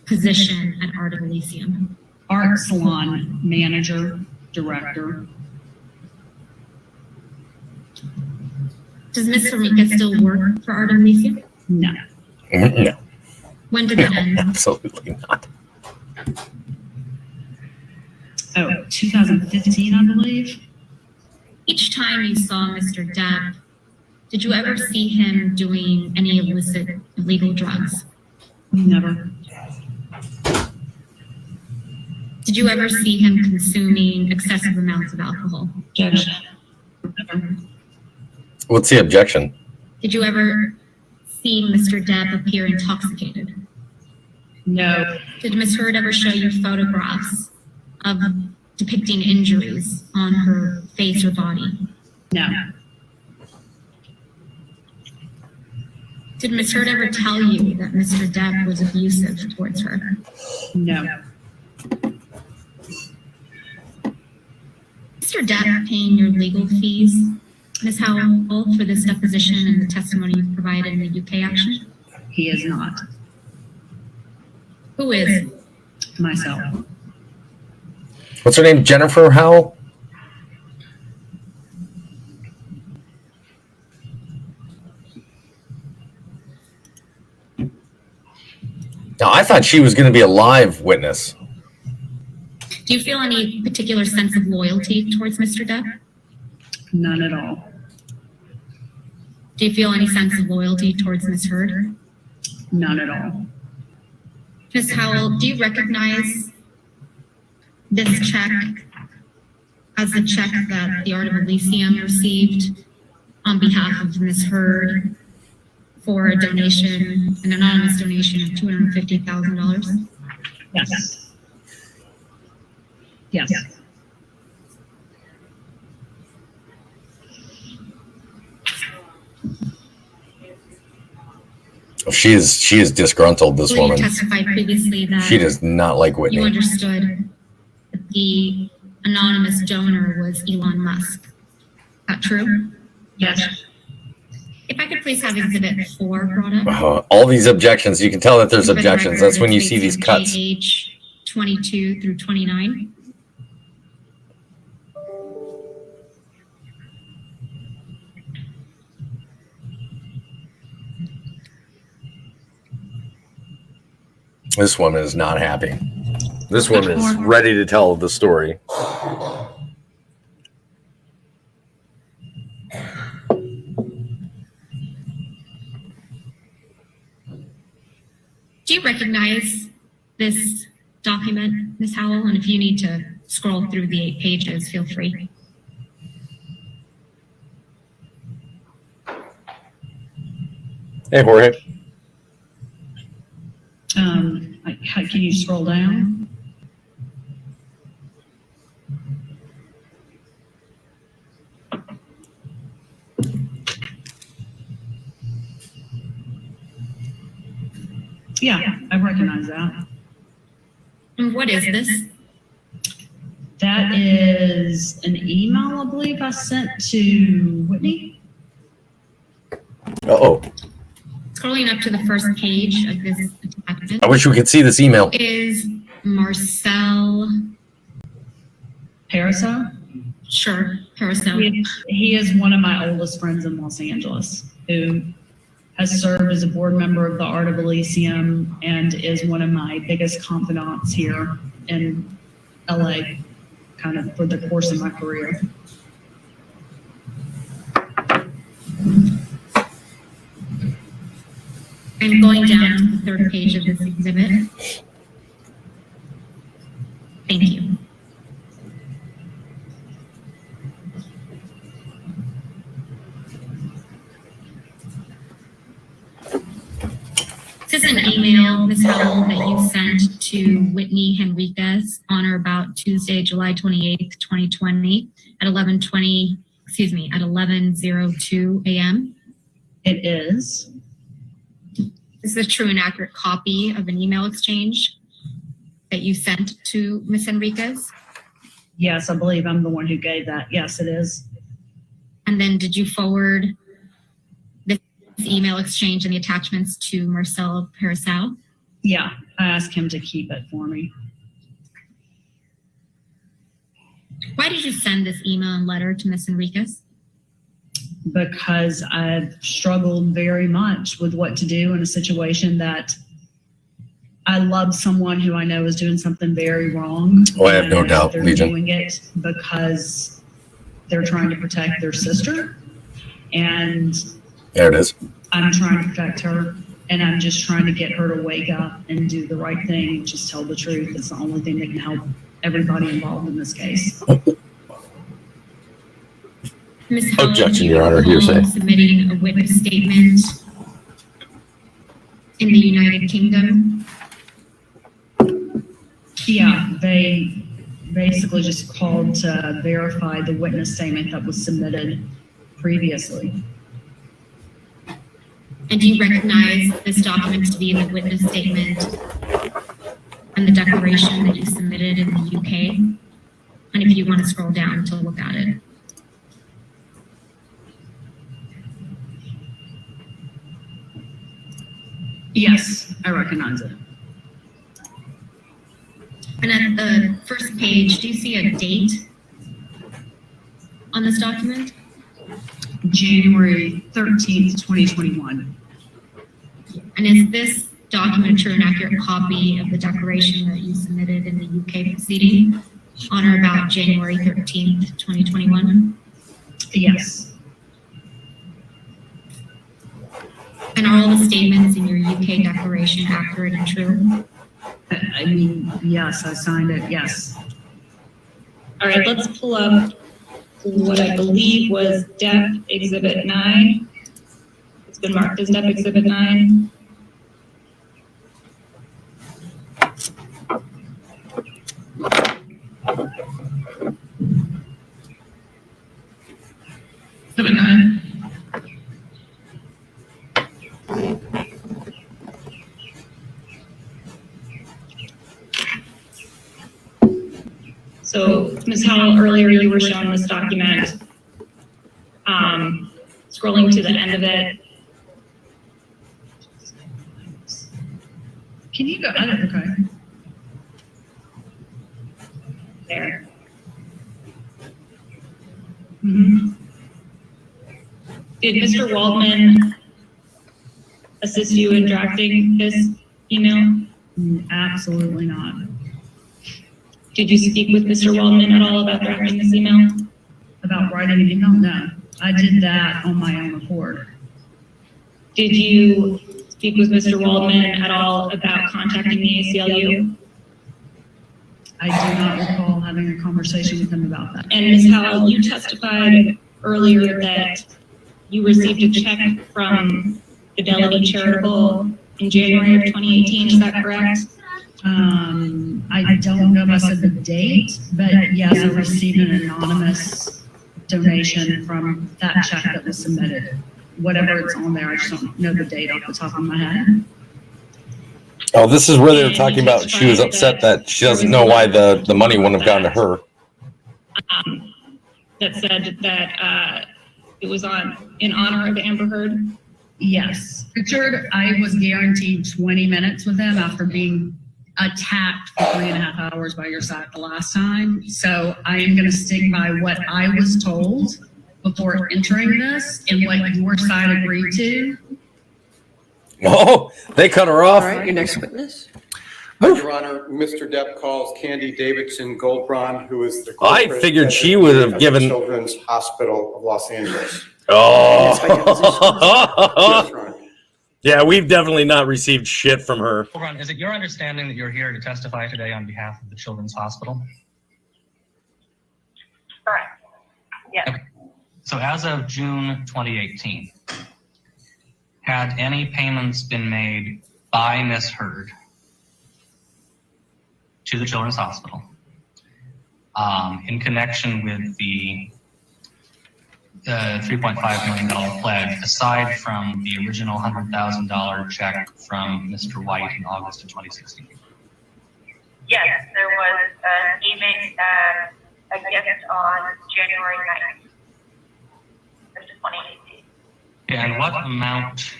position at Art of Elysium? Art salon manager, director. Does Ms. Farmiga still work for Art of Elysium? No. No, When did it end? absolutely not. Oh, 2015, I believe. Each time you saw Mr. Depp, did you ever see him doing any illicit illegal drugs? Never. Did you ever see him consuming excessive amounts of alcohol? Judge. What's the objection? Did you ever see Mr. Depp appear intoxicated? No. Did Ms. Heard ever show you photographs of depicting injuries on her face or body? No. Did Ms. Heard ever tell you that Mr. Depp was abusive towards her? No. Mr. Depp paying your legal fees, Ms. Howell, for this deposition and the testimony you provided in the UK action? He is not. Who is? Myself. What's her name? Jennifer Howell? Now, I thought she was going to be a live witness. Do you feel any particular sense of loyalty towards Mr. Depp? None at all. Do you feel any sense of loyalty towards Ms. Heard? None at all. Ms. Howell, do you recognize this check as the check that the Art of Elysium received on behalf of Ms. Heard for a donation, an anonymous donation of $250,000? Yes. Yes. She is disgruntled, this Well, woman. you testified previously that She does not like Whitney. you understood that the anonymous donor was Elon Musk. Is that true? Yes. If I could please have Exhibit 4 brought up. All these objections, you can tell that there's For the objections. record, That's when you it's see these cuts. Page 22 through 29. This woman is not happy. This woman is ready to tell the story. Do you recognize this document, Ms. Howell? And if you need to scroll through the 8 pages, feel free. Hey, Jorge. Can you scroll down? Yeah, I recognize that. And what is this? That is an email, I believe, I sent to Whitney. Uh-oh. Scrolling up to the first page of this attachment. I wish we could see this email. Is Marcel Parasol? Sure, Parasol. He is one of my oldest friends in Los Angeles who has served as a board member of the Art of Elysium and is one of my biggest confidants here in LA, kind of for the course of my career. I'm going down to the third page of this exhibit. Thank you. This is an email, Ms. Howell, that you sent to Whitney Henriquez on or about Tuesday, July 28th, 2020 at 11:02 a.m. It is. This is a true and accurate copy of an email exchange that you sent to Ms. Henriquez? Yes, I believe I'm the one who gave that. Yes, it is. And then did you forward this email exchange and the attachments to Marcel Parasol? Yeah, I asked him to keep it for me. Why did you send this email and letter to Ms. Enriquez? Because I've struggled very much with what to do in a situation that I love someone who I know is doing something very wrong. Oh, I have no doubt, They're Legion. doing it because they're trying to protect their sister. And There it is. I'm trying to protect her. And I'm just trying to get her to wake up and do the right thing, which is tell the truth. It's the only thing that can help everybody involved in this case. Ms. Howell, Objection, do you Your Honor, recall hearsay. submitting a witness statement in the United Kingdom? Yeah, they basically just called to verify the witness statement that was submitted previously. And do you recognize this document to be the witness statement and the declaration that you submitted in the UK? And if you want to scroll down to look at it. Yes, I recognize it. And at the first page, do you see a date on this document? January 13th, 2021. And is this document a true and accurate copy of the declaration that you submitted in the UK proceeding on or about January 13th, 2021? Yes. And are all the statements in your UK declaration accurate and true? I mean, yes, I signed it, yes. All right, let's pull up what I believe was Depp Exhibit 9. It's been marked as Depp Exhibit 9. Exhibit 9. So, Ms. Howell, earlier you were shown this document. Scrolling to the end of it. Can you go? Okay. There. Did Mr. Waldman assist you in drafting this email? Absolutely not. Did you speak with Mr. Waldman at all about drafting this email? About writing an email? No. I did that on my own accord. Did you speak with Mr. Waldman at all about contacting the ACLU? I do not recall having a conversation with him about that. And Ms. Howell, you testified earlier that you received a check from Fidelity Charitable in January of 2018, is that correct? I don't know if I said the date, but yes, I received an anonymous donation from that check that was submitted. Whatever it's on there, I just don't know the date off the top of my head. Oh, this is where they were talking about she was upset that she doesn't know why the money wouldn't have gone to her. That said that it was in honor of Amber Heard? Yes. Richard, I was guaranteed 20 minutes with him after being attacked for 3.5 hours by your side the last time. So I am going to stick by what I was told before entering this and what your side agreed to. Oh, they cut her off. All right, your next witness. Your Honor, Mr. Depp calls Candy Davidson Goldbraun, who is the I corporate figured she president would have of given. the Children's Hospital of Los Angeles. Oh. Yes, Your Honor. Yeah, we've definitely not received shit from her. Hold on, is it your understanding that you're here to testify today on behalf of the Children's Hospital? Correct. Yes. Okay. So as of June 2018, had any payments been made by Ms. Heard to the Children's Hospital in connection with the $3.5 million pledge, aside from the original $100,000 check from Mr. White in August of 2016? Yes, there was a payment, a gift on January 9th of 2018. And what amount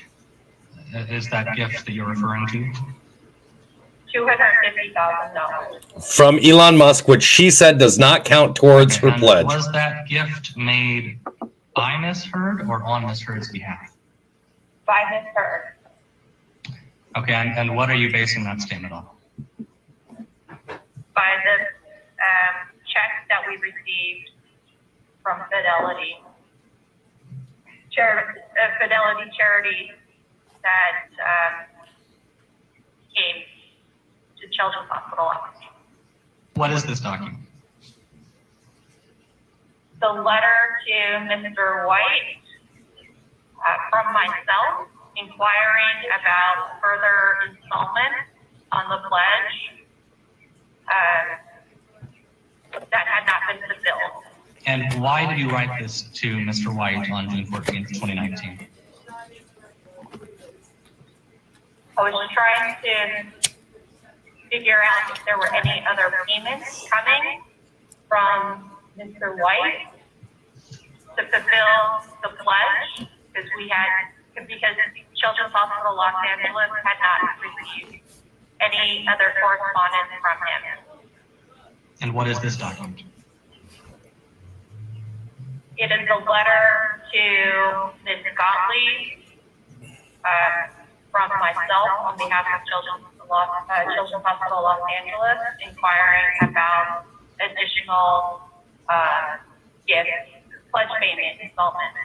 is that gift that you're referring to? $250,000. From Elon Musk, which she said does not count towards her And pledge. was that gift made by Ms. Heard or on Ms. Heard's behalf? By Ms. Heard. Okay, and what are you basing that statement on? By the check that we received from Fidelity. Fidelity Charity that came to Children's Hospital. What is this document? The letter to Mr. White from myself inquiring about further installments on the pledge that had not been fulfilled. And why did you write this to Mr. White on June 14th, 2019? I was trying to figure out if there were any other payments coming from Mr. White to fulfill the pledge, because Children's Hospital Los Angeles had not received any other correspondence from him. And what is this document? It is a letter to Ms. Gottlieb from myself on behalf of Children's Hospital Los Angeles, inquiring about additional pledge payment installments.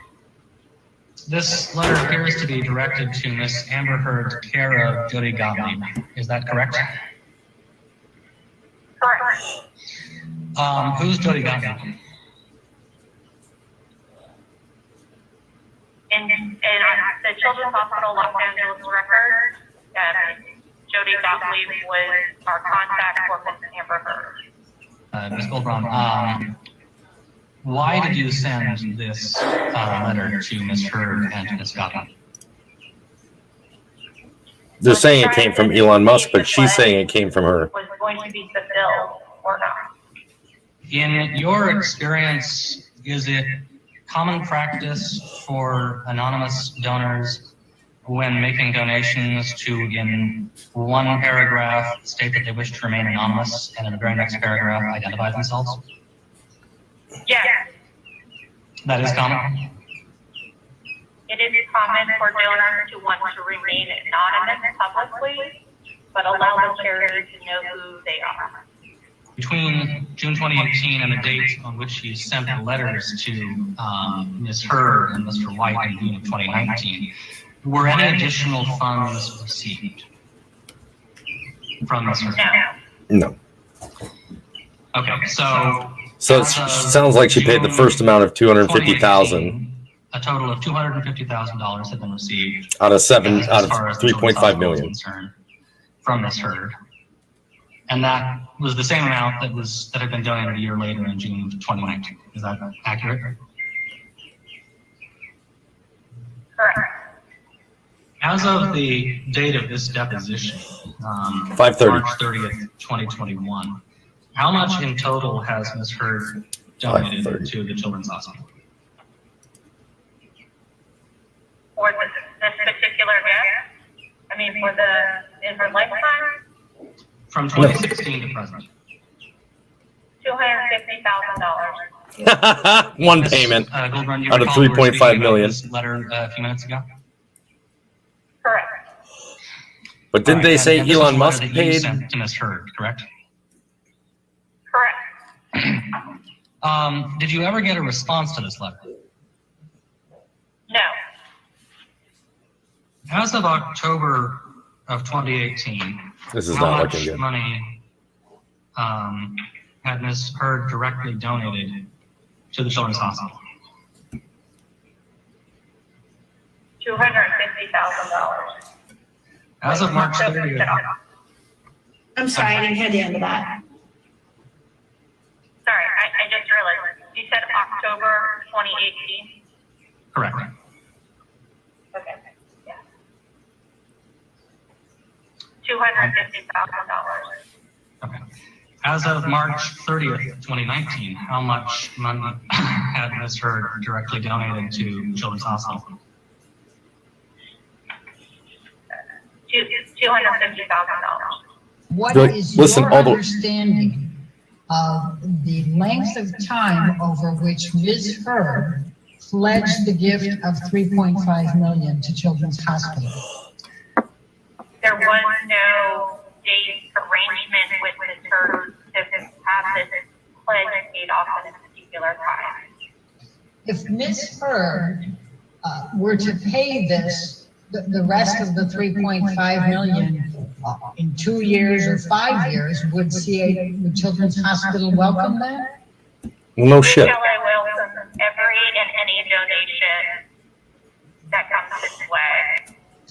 This letter appears to be directed to Ms. Amber Heard, care of Jody Gottlieb. Is that correct? Correct. Who's Jody Gottlieb? In the Children's Hospital Los Angeles record, Jody Gottlieb was our contact for Ms. Amber Heard. Ms. Goldbraun, why did you send this letter to Ms. Heard and to Ms. Gottlieb? They're saying it came from Elon Musk, but she's saying it came from her. Was going to be fulfilled or not. In your experience, is it common practice for anonymous donors when making donations to, in one paragraph, state that they wish to remain anonymous, and in the very next paragraph, identify themselves? Yes, That is common? it is common for donors to want to remain anonymous publicly, but allow the charity to know who they are. Between June 2018 and the date on which you sent the letters to Ms. Heard and Mr. White in June of 2019, were any additional funds received from Ms. Heard? No. Okay, so So it sounds like she paid the first amount of $250,000 a total of $250,000 had been received out of as far as the 3.5 million. concerned from Ms. Heard. And that was the same amount that had been donated a year later in June of 2019. Is that accurate? Correct. As of the date of this deposition, 5:30. March 30th, 2021, how much in total has Ms. Heard donated 5:30. to the Children's Hospital? For this particular gift, in her lifetime, From 2016 to present. $250,000. One payment Goldbrun, you out of recall we were 3.5 speaking about million. this letter a few minutes ago? Correct. But didn't All right, they and say this was Elon the Musk letter that you paid? sent to Ms. Heard, correct? Correct. Did you ever get a response to this letter? No. As of October of 2018, This is how not much looking good. money had Ms. Heard directly donated to the Children's Hospital? $250,000. As of March 30th, I'm sorry, I didn't hear the end of that. Sorry, I just realized, you said October 2018? correct. Okay, yeah. $250,000. Okay. As of March 30th, 2019, how much money had Ms. Heard directly donated to Children's Hospital? $250,000. What Like, is listen, your all the- understanding of the length of time over which Ms. Heard pledged the gift of 3.5 million to Children's Hospital? There was no date arrangement with Ms. Heard to have this pledge paid off at a particular time. If Ms. Heard were to pay this, the rest of the 3.5 million in 2 years or 5 years, would Children's Hospital welcome that? No shit. Michelle, I welcome every and any donation that comes this way.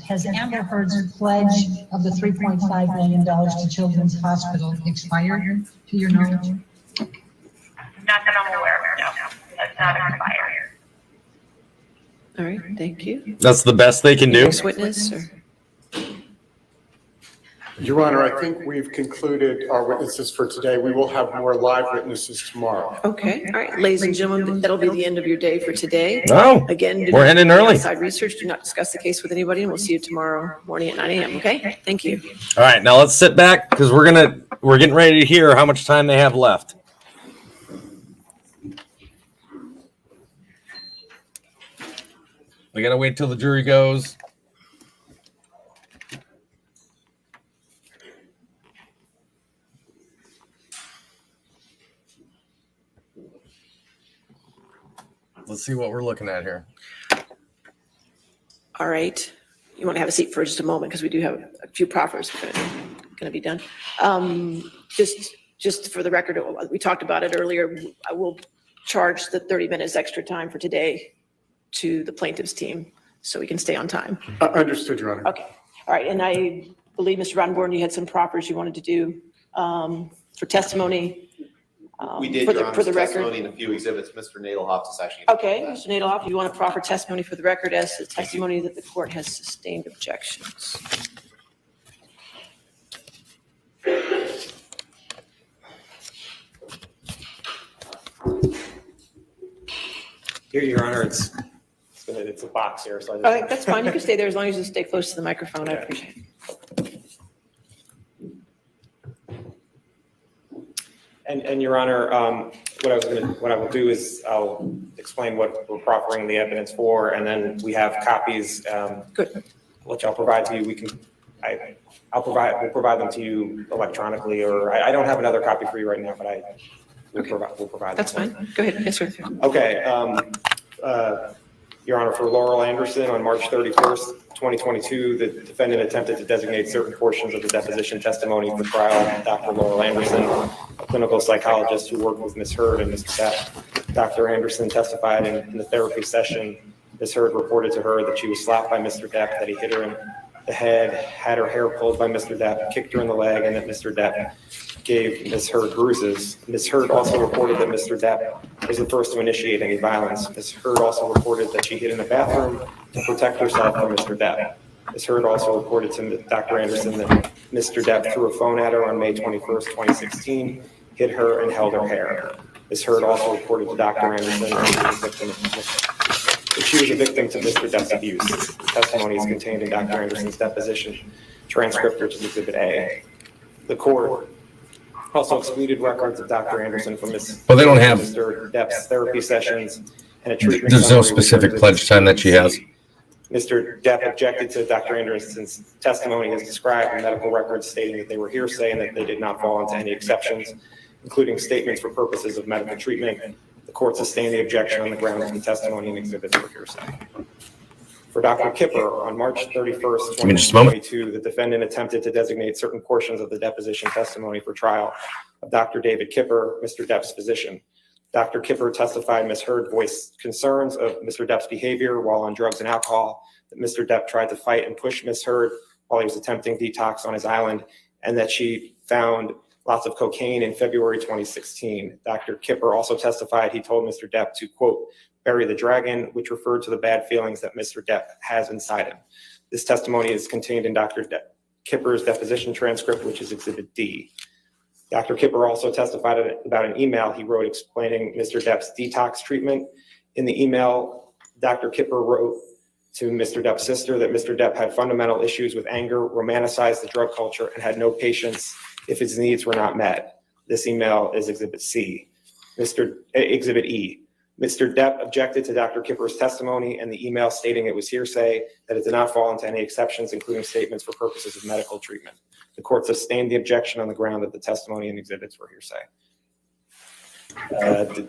Has Amber Heard's pledge of the $3.5 million to Children's Hospital expired, to your knowledge? Not that I'm aware of, no. That's not expired. All right, thank you. That's the best they can do. Next witness, or? Your Honor, I think we've concluded our witnesses for today. We will have more live witnesses tomorrow. Okay, all right, ladies and gentlemen, that'll be the end of your day for today. Oh, Again, we're ending early. Outside research, do not discuss the case with anybody, and we'll see you tomorrow morning at 9 a.m., okay? Thank you. All right, now let's sit back because we're getting ready to hear how much time they have left. We gotta wait till the jury goes. Let's see what we're looking at here. All right, you want to have a seat for just a moment because we do have a few proffers going to be done. Just for the record, we talked about it earlier. I will charge the 30 minutes extra time for today to the plaintiff's team so we can stay on time. Understood, Your Honor. Okay, all right, and I believe, Mr. Rodenborn, you had some proffers you wanted to do for testimony. We did, for Your the Honor's record. testimony and a few exhibits. Mr. Nadelhoff is actually. Okay, Mr. Nadelhoff, you want to proffer testimony for the record as to testimony that the court has sustained objections? Here, Your Honor, it's a box here, so I just. All right, that's fine. You can stay there as long as you stay close to the microphone. I appreciate it. And Your Honor, what I will do is I'll explain what we're proffering the evidence for, and then we have copies, which I'll provide to you. We'll provide them to you electronically, or I don't have another copy for you right now, but we'll provide. That's fine. Go ahead. Yes, sir. Okay, Your Honor, for Laurel Anderson, on March 31st, 2022, the defendant attempted to designate certain portions of the deposition testimony for trial. Dr. Laurel Anderson, a clinical psychologist who worked with Ms. Heard and Ms. Depp. Dr. Anderson testified in the therapy session. Ms. Heard reported to her that she was slapped by Mr. Depp, that he hit her in the head, had her hair pulled by Mr. Depp, kicked her in the leg, and that Mr. Depp gave Ms. Heard bruises. Ms. Heard also reported that Mr. Depp was the first to initiate any violence. Ms. Heard also reported that she hid in the bathroom to protect herself from Mr. Depp. Ms. Heard also reported to Dr. Anderson that Mr. Depp threw a phone at her on May 21st, 2016, hit her and held her hair. Ms. Heard also reported to Dr. Anderson that she was a victim to Mr. Depp's abuse. The testimony is contained in Dr. Anderson's deposition transcript, which is Exhibit A. The court also excluded records of Dr. Anderson from Well, they don't have. Mr. Depp's therapy sessions and a treatment. There's no summary specific which pledge time that she has. Mr. Depp objected to Dr. Anderson's testimony as described in medical records, stating that they were hearsay and that they did not fall into any exceptions, including statements for purposes of medical treatment. The court sustained the objection on the grounds of the testimony and exhibits were hearsay. For Dr. Kipper, on March 31st, 2022, the defendant attempted to designate certain portions of the deposition testimony for trial of Dr. David Kipper, Mr. Depp's physician. Dr. Kipper testified Ms. Heard voiced concerns of Mr. Depp's behavior while on drugs and alcohol, that Mr. Depp tried to fight and push Ms. Heard while he was attempting detox on his island, and that she found lots of cocaine in February 2016. Dr. Kipper also testified he told Mr. Depp to, quote, bury the dragon, which referred to the bad feelings that Mr. Depp has inside him. This testimony is contained in Dr. Kipper's deposition transcript, which is Exhibit D. Dr. Kipper also testified about an email he wrote explaining Mr. Depp's detox treatment. In the email, Dr. Kipper wrote to Mr. Depp's sister that Mr. Depp had fundamental issues with anger, romanticized the drug culture, and had no patience if his needs were not met. This email is Exhibit C. Exhibit E. Mr. Depp objected to Dr. Kipper's testimony and the email stating it was hearsay, that it did not fall into any exceptions, including statements for purposes of medical treatment. The court sustained the objection on the ground that the testimony and exhibits were hearsay.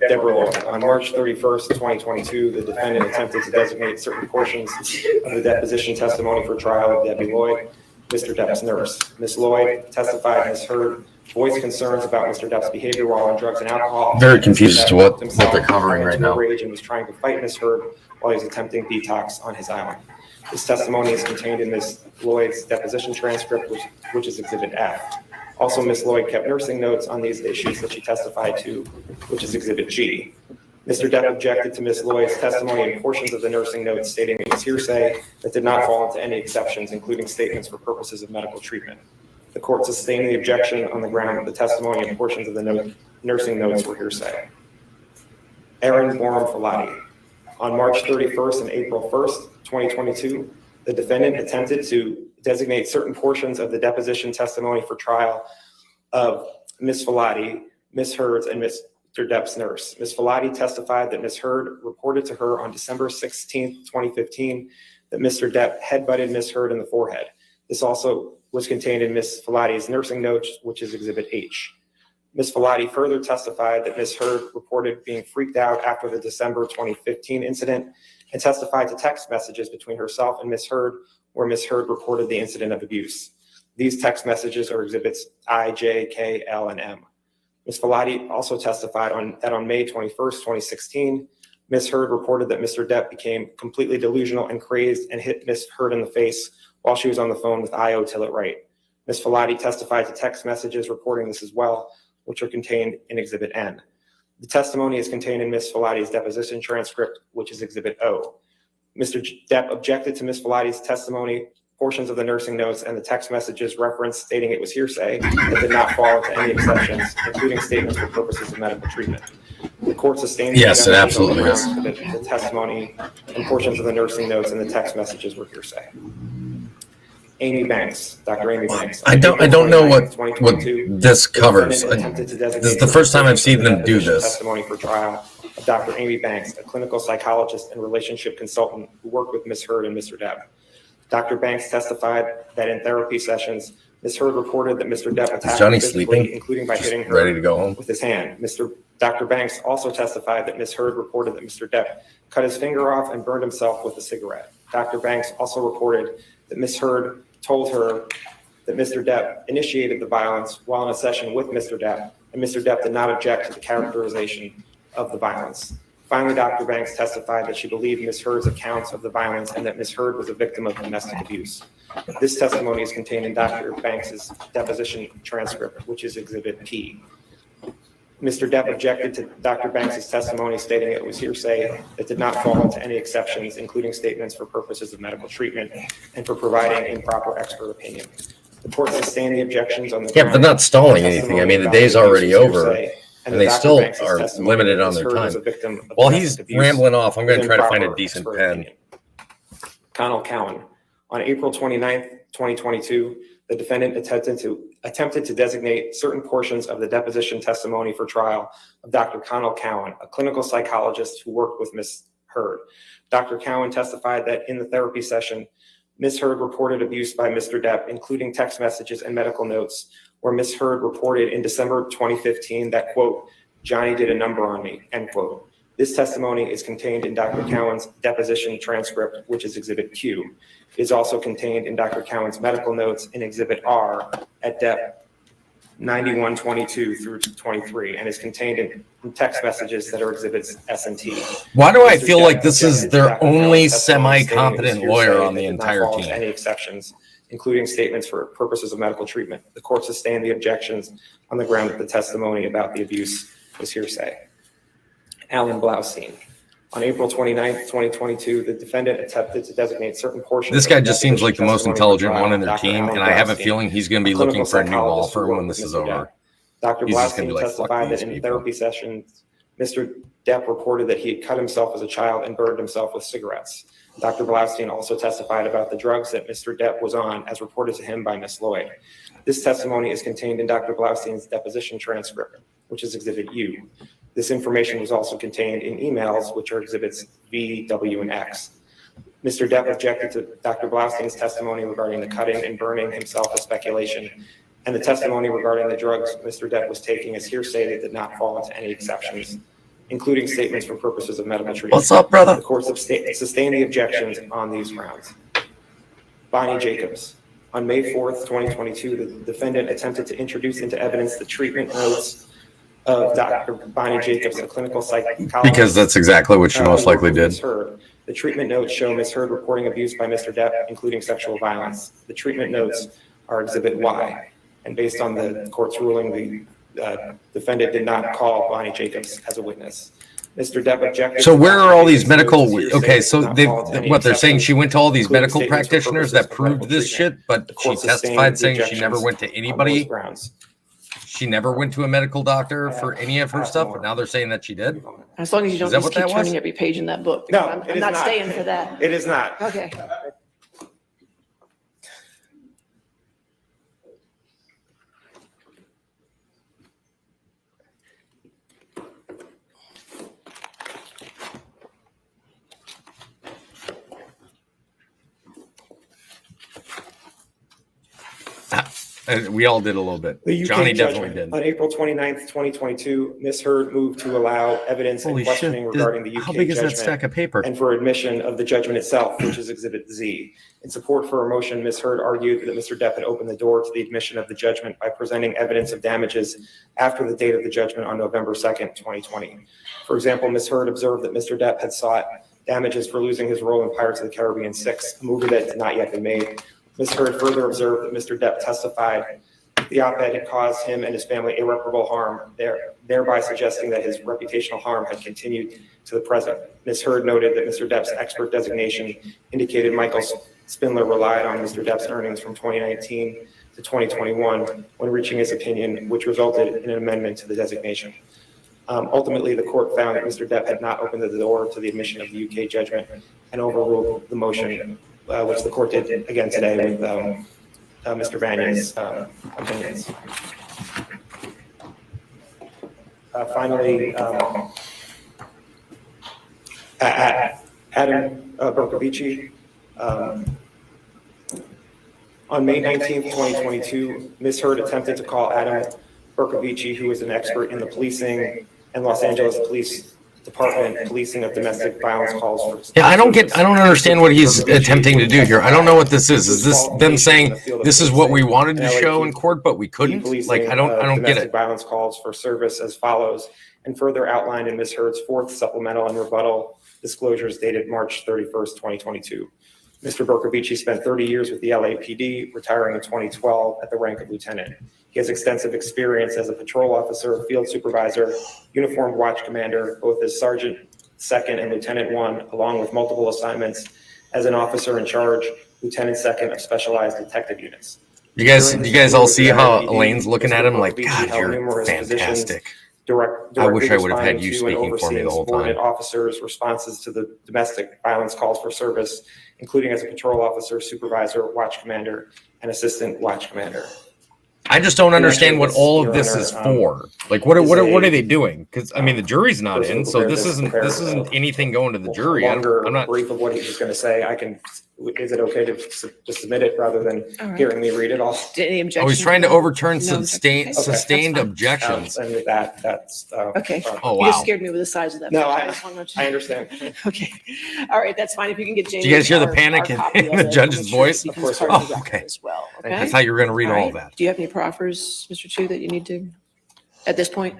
Deborah Lloyd. On March 31st, 2022, the defendant attempted to designate certain portions of the deposition testimony for trial of Debbie Lloyd, Mr. Depp's nurse. Ms. Lloyd testified Ms. Heard voiced concerns about Mr. Depp's behavior while on drugs and alcohol. Very confused as to what they're covering right now. Rage and was trying to fight Ms. Heard while he was attempting detox on his island. This testimony is contained in Ms. Lloyd's deposition transcript, which is Exhibit F. Also, Ms. Lloyd kept nursing notes on these issues that she testified to, which is Exhibit G. Mr. Depp objected to Ms. Lloyd's testimony and portions of the nursing notes stating it was hearsay that did not fall into any exceptions, including statements for purposes of medical treatment. The court sustained the objection on the ground that the testimony and portions of the nursing notes were hearsay. Aaron Borum-Filati. On March 31st and April 1st, 2022, the defendant attempted to designate certain portions of the deposition testimony for trial of Ms. Filati, Ms. Heard, and Mr. Depp's nurse. Ms. Filati testified that Ms. Heard reported to her on December 16th, 2015, that Mr. Depp headbutted Ms. Heard in the forehead. This also was contained in Ms. Filati's nursing notes, which is Exhibit H. Ms. Filati further testified that Ms. Heard reported being freaked out after the December 2015 incident and testified to text messages between herself and Ms. Heard where Ms. Heard reported the incident of abuse. These text messages are Exhibits I, J, K, L, and M. Ms. Filati also testified that on May 21st, 2016, Ms. Heard reported that Mr. Depp became completely delusional and crazed and hit Ms. Heard in the face while she was on the phone with I.O. Tillett Wright. Ms. Filati testified to text messages reporting this as well, which are contained in Exhibit N. The testimony is contained in Ms. Filati's deposition transcript, which is Exhibit O. Mr. Depp objected to Ms. Filati's testimony, portions of the nursing notes, and the text messages referenced stating it was hearsay that did not fall into any exceptions, including statements for purposes of medical treatment. The court sustained Yes, it absolutely is. The testimony and portions of the nursing notes and the text messages were hearsay. Amy Banks, Dr. Amy Banks. I don't know what this covers. This is the first time I've seen them do this. Testimony for trial of Dr. Amy Banks, a clinical psychologist and relationship consultant who worked with Ms. Heard and Mr. Depp. Dr. Banks testified that in therapy sessions, Ms. Heard reported that Mr. Depp attacked Johnny her physically, sleeping? including by hitting her Ready to go home? with his hand. Dr. Banks also testified that Ms. Heard reported that Mr. Depp cut his finger off and burned himself with a cigarette. Dr. Banks also reported that Ms. Heard told her that Mr. Depp initiated the violence while in a session with Mr. Depp, and Mr. Depp did not object to the characterization of the violence. Finally, Dr. Banks testified that she believed Ms. Heard's accounts of the violence and that Ms. Heard was a victim of domestic abuse. This testimony is contained in Dr. Banks's deposition transcript, which is Exhibit P. Mr. Depp objected to Dr. Banks's testimony, stating it was hearsay that did not fall into any exceptions, including statements for purposes of medical treatment and for providing improper expert opinion. The court sustained the objections on the Yeah, but they're not stalling anything. I mean, the day's already over, and they still are limited on their time. While he's rambling off, I'm going to try to find a decent pen. Connell Cowan. On April 29th, 2022, the defendant attempted to designate certain portions of the deposition testimony for trial of Dr. Connell Cowan, a clinical psychologist who worked with Ms. Heard. Dr. Cowan testified that in the therapy session, Ms. Heard reported abuse by Mr. Depp, including text messages and medical notes, where Ms. Heard reported in December 2015 that, quote, Johnny did a number on me, end quote. This testimony is contained in Dr. Cowan's deposition transcript, which is Exhibit Q. It is also contained in Dr. Cowan's medical notes in Exhibit R at Depp 9122 through 23, and is contained in text messages that are Exhibits S and T. Why do I feel like this is their only semi-competent lawyer on the entire team? Any exceptions, including statements for purposes of medical treatment. The court sustained the objections on the ground that the testimony about the abuse was hearsay. Alan Blaustein. On April 29th, 2022, the defendant attempted to designate certain portions. This guy just seems like the most intelligent one in their team, and I have a feeling he's going to be looking for a new law firm when this is over. Dr. He's just going Blaustein to be like, fuck testified these that in people. therapy sessions, Mr. Depp reported that he had cut himself as a child and burned himself with cigarettes. Dr. Blaustein also testified about the drugs that Mr. Depp was on, as reported to him by Ms. Lloyd. This testimony is contained in Dr. Blaustein's deposition transcript, which is Exhibit U. This information was also contained in emails, which are Exhibits V, W, and X. Mr. Depp objected to Dr. Blaustein's testimony regarding the cutting and burning himself as speculation, and the testimony regarding the drugs Mr. Depp was taking as hearsay that did not fall into any exceptions, including statements for purposes of medical treatment. What's up, brother? The court sustained the objections on these grounds. Bonnie Jacobs. On May 4th, 2022, the defendant attempted to introduce into evidence the treatment notes of Dr. Bonnie Jacobs, a clinical psychologist. Because that's exactly what she most likely did. The treatment notes show Ms. Heard reporting abuse by Mr. Depp, including sexual violence. The treatment notes are Exhibit Y. And based on the court's ruling, the defendant did not call Bonnie Jacobs as a witness. Mr. Depp objected. So where are all these medical? Okay, so they're saying she went to all these medical practitioners that proved this shit, but she testified saying she never went to anybody. She never went to a medical doctor for any of her stuff, but now they're saying that she did. As long as you don't just keep turning every page in that book. No, I'm not staying for that. It is not. Okay. We all did a little bit. The UK Johnny judgment definitely did. on April 29th, 2022, Ms. Heard moved to allow evidence and questioning regarding the UK How big is that judgment stack of paper? and for admission of the judgment itself, which is Exhibit Z. In support for her motion, Ms. Heard argued that Mr. Depp had opened the door to the admission of the judgment by presenting evidence of damages after the date of the judgment on November 2nd, 2020. For example, Ms. Heard observed that Mr. Depp had sought damages for losing his role in Pirates of the Caribbean 6, a movie that had not yet been made. Ms. Heard further observed that Mr. Depp testified the op-ed had caused him and his family irreparable harm, thereby suggesting that his reputational harm had continued to the present. Ms. Heard noted that Mr. Depp's expert designation indicated Michael Spindler relied on Mr. Depp's earnings from 2019 to 2021 when reaching his opinion, which resulted in an amendment to the designation. Ultimately, the court found that Mr. Depp had not opened the door to the admission of the UK judgment and overruled the motion, which the court did again today with Mr. Banyan's opinions. Finally, Adam Bercovici. On May 19th, 2022, Ms. Heard attempted to call Adam Bercovici, who is an expert in the policing and Los Angeles Police Department policing of domestic violence calls. Yeah, I don't understand what he's attempting to do here. I don't know what this is. Is this them saying this is what we wanted to show in court, but we couldn't? Like, I don't get it. Violence calls for service as follows, and further outlined in Ms. Heard's fourth supplemental and rebuttal disclosures dated March 31st, 2022. Mr. Bercovici spent 30 years with the LAPD, retiring in 2012 at the rank of lieutenant. He has extensive experience as a patrol officer, field supervisor, uniformed watch commander, both as Sergeant Second and Lieutenant One, along with multiple assignments as an officer in charge, Lieutenant Second of specialized detective units. You guys all see how Elaine's looking at him like, God, you're fantastic. I wish I would have had you speaking for me the whole time. Officers' responses to the domestic violence calls for service, including as a patrol officer, supervisor, watch commander, and assistant watch commander. I just don't understand what all of this is for. Like, what are they doing? Because I mean, the jury's not in, so this isn't anything going to the jury. I'm not brief of what he was going to say. I can. Is it okay to just submit it rather than hearing me read it all? Any objections? Oh, he's trying to overturn sustained objections. And with that, that's okay. Oh, You wow. just scared me with the size of that. No, page. I understand. Okay. All right, that's fine. If you can get James. Do you guys hear the panic in the judge's voice? Of course. Oh, okay. As well. Okay. I thought you were going to read all of that. Do you have any proffers, Mr. Chu, that you need to at this point?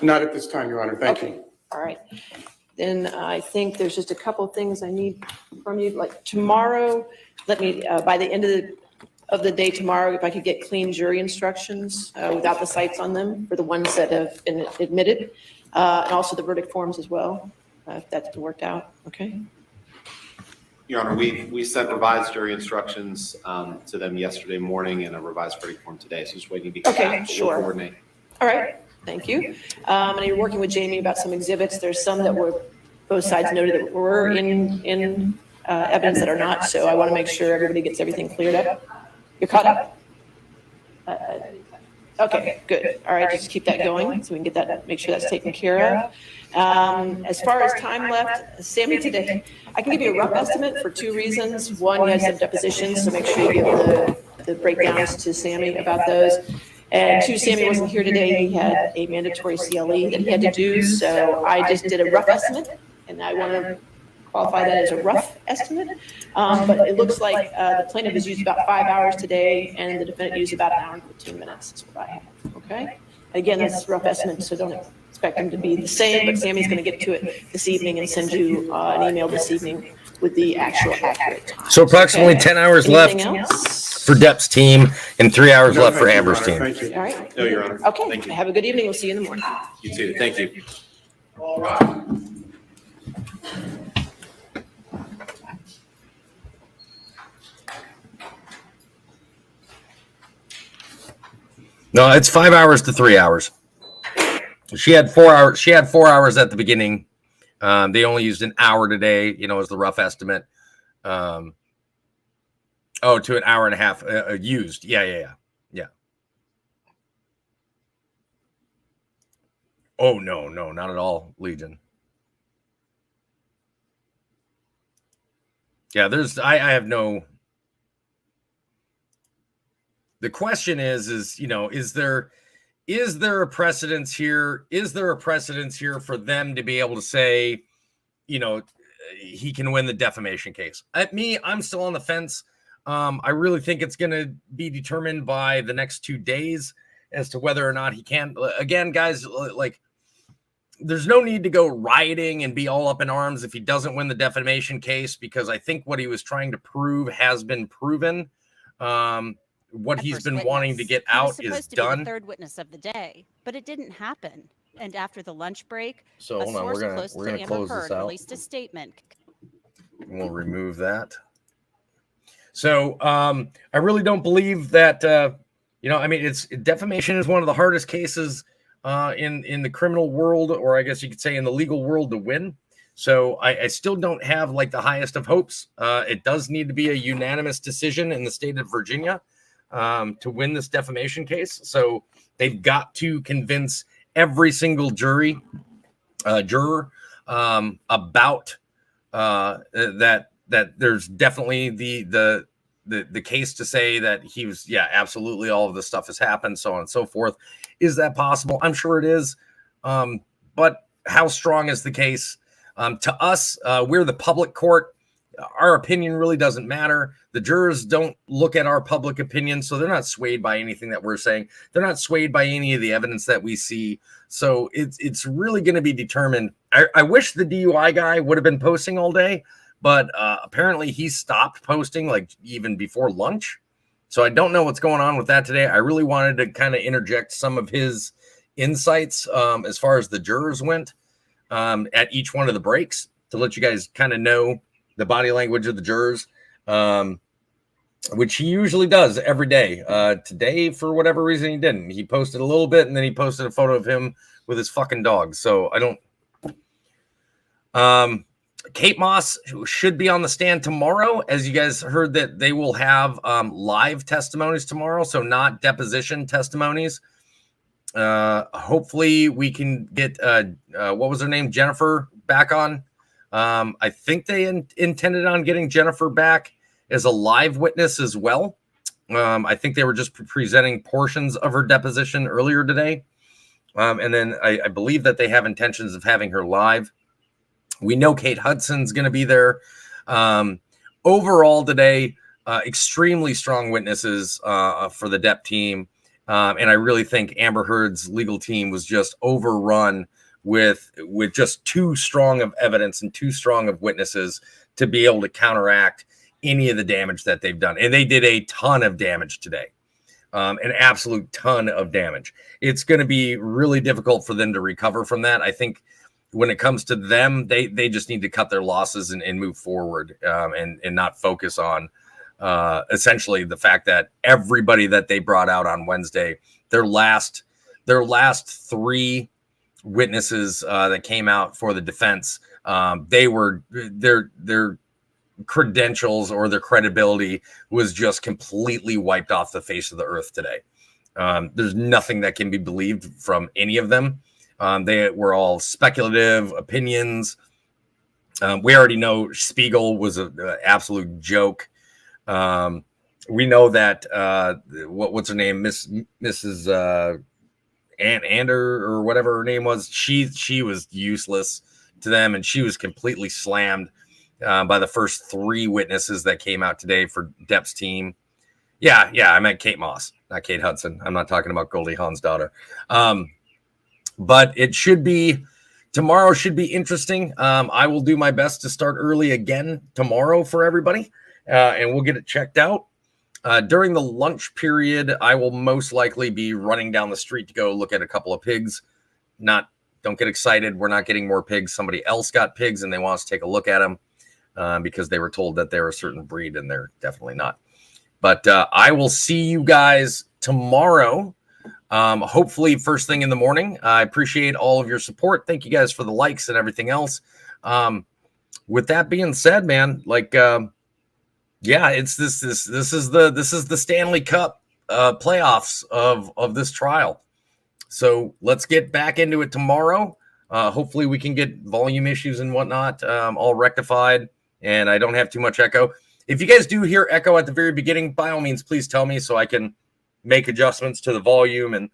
Not at this time, Your Honor. Thank you. All right. Then I think there's just a couple of things I need from you. Like tomorrow, let me, by the end of the day tomorrow, if I could get clean jury instructions without the cites on them for the ones that have been admitted, and also the verdict forms as well, if that's been worked out. Okay. Your Honor, we sent revised jury instructions to them yesterday morning and a revised verdict form today. So just waiting to get back. Sure. We'll coordinate. All right. Thank you. And you're working with Jamie about some exhibits. There's some that were, both sides noted that were in evidence that are not. So I want to make sure everybody gets everything cleared up. You're caught up? Okay, good. All right, just keep that going so we can get that, make sure that's taken care of. As far as time left, Sammy, today, I can give you a rough estimate for 2 reasons. One, you have some depositions, so make sure you give the breakdowns to Sammy about those. And 2, Sammy wasn't here today. He had a mandatory CLE that he had to do, so I just did a rough estimate, and I want to qualify that as a rough estimate. But it looks like the plaintiff has used about 5 hours today, and the defendant used about 1 hour and 15 minutes, is what I have, okay? Again, that's a rough estimate, so don't expect them to be the same, but Sammy's going to get to it this evening and send you an email this evening with the actual accurate time. So approximately 10 hours Anything left else? for Depp's team and 3 hours No, left for thank you, Amber's Your Honor. team. Thank you. All right. No, Your Honor. Okay, Thank you. have a good evening. We'll see you in the morning. You too. Thank you. No, it's 5 hours to 3 hours. She had 4 hours. She had 4 hours at the beginning. They only used an hour today, as the rough estimate. To an hour and a half used. Yeah. Oh, no, not at all, Legion. Yeah, I have no. The question is there a precedence here? Is there a precedence here for them to be able to say, he can win the defamation case? I'm still on the fence. I really think it's going to be determined by the next 2 days as to whether or not he can. Again, guys, there's no need to go rioting and be all up in arms if he doesn't win the defamation case, because I think what he was trying to prove has been proven. What he's been wanting to get out is done. He was supposed to be the third witness of the day, but it didn't happen. And after the lunch break, So a hold on, source we're close gonna to Amber close this Heard out. released a statement. We'll remove that. So I really don't believe that. It's defamation is one of the hardest cases in the criminal world, or I guess you could say in the legal world, to win. So I still don't have the highest of hopes. It does need to be a unanimous decision in the state of Virginia to win this defamation case. So they've got to convince every single juror about that there's definitely the case to say that he was, absolutely, all of this stuff has happened, so on and so forth. Is that possible? I'm sure it is. But how strong is the case? To us, we're the public court. Our opinion really doesn't matter. The jurors don't look at our public opinion, so they're not swayed by anything that we're saying. They're not swayed by any of the evidence that we see. So it's really going to be determined. I wish the DUI guy would have been posting all day, but apparently he stopped posting even before lunch. So I don't know what's going on with that today. I really wanted to kind of interject some of his insights as far as the jurors went at each one of the breaks to let you guys kind of know the body language of the jurors, which he usually does every day. Today, for whatever reason, he didn't. He posted a little bit, and then he posted a photo of him with his fucking dog. So I don't. Kate Moss should be on the stand tomorrow. As you guys heard, that they will have live testimonies tomorrow, so not deposition testimonies. Hopefully we can get what was her name, Jennifer, back on. I think they intended on getting Jennifer back as a live witness as well. I think they were just presenting portions of her deposition earlier today. And then I believe that they have intentions of having her live. We know Kate Hudson's going to be there. Overall today, extremely strong witnesses for the Depp team. And I really think Amber Heard's legal team was just overrun with just too strong of evidence and too strong of witnesses to be able to counteract any of the damage that they've done. And they did a ton of damage today, an absolute ton of damage. It's going to be really difficult for them to recover from that. I think when it comes to them, they just need to cut their losses and move forward and not focus on essentially the fact that everybody that they brought out on Wednesday, their last 3 witnesses that came out for the defense, their credentials or their credibility was just completely wiped off the face of the earth today. There's nothing that can be believed from any of them. They were all speculative opinions. We already know Spiegel was an absolute joke. We know that what's her name, Mrs. Ander or whatever her name was. She was useless to them, and she was completely slammed by the first 3 witnesses that came out today for Depp's team. Yeah, I meant Kate Moss, not Kate Hudson. I'm not talking about Goldie Hawn's daughter. But it should be, tomorrow should be interesting. I will do my best to start early again tomorrow for everybody, and we'll get it checked out. During the lunch period, I will most likely be running down the street to go look at a couple of pigs. Don't get excited. We're not getting more pigs. Somebody else got pigs and they want us to take a look at them because they were told that they're a certain breed and they're definitely not. But I will see you guys tomorrow. Hopefully first thing in the morning. I appreciate all of your support. Thank you guys for the likes and everything else. With that being said, man, like, yeah, it's this is the Stanley Cup playoffs of this trial. So let's get back into it tomorrow. Hopefully we can get volume issues and whatnot all rectified, and I don't have too much echo. If you guys do hear echo at the very beginning, by all means, please tell me so I can make adjustments to the volume and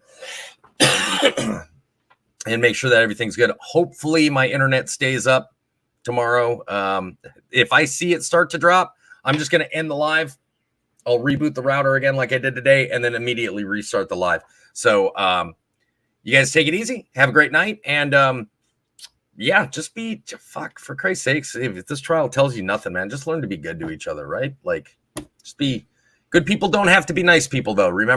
and make sure that everything's good. Hopefully my internet stays up tomorrow. If I see it start to drop, I'm just going to end the live. I'll reboot the router again like I did today and then immediately restart the live. So you guys take it easy. Have a great night. And yeah, just be, for Christ's sakes, if this trial tells you nothing, man, just learn to be good to each other, right? Like, just be good people. Don't have to be nice people, though. Remember.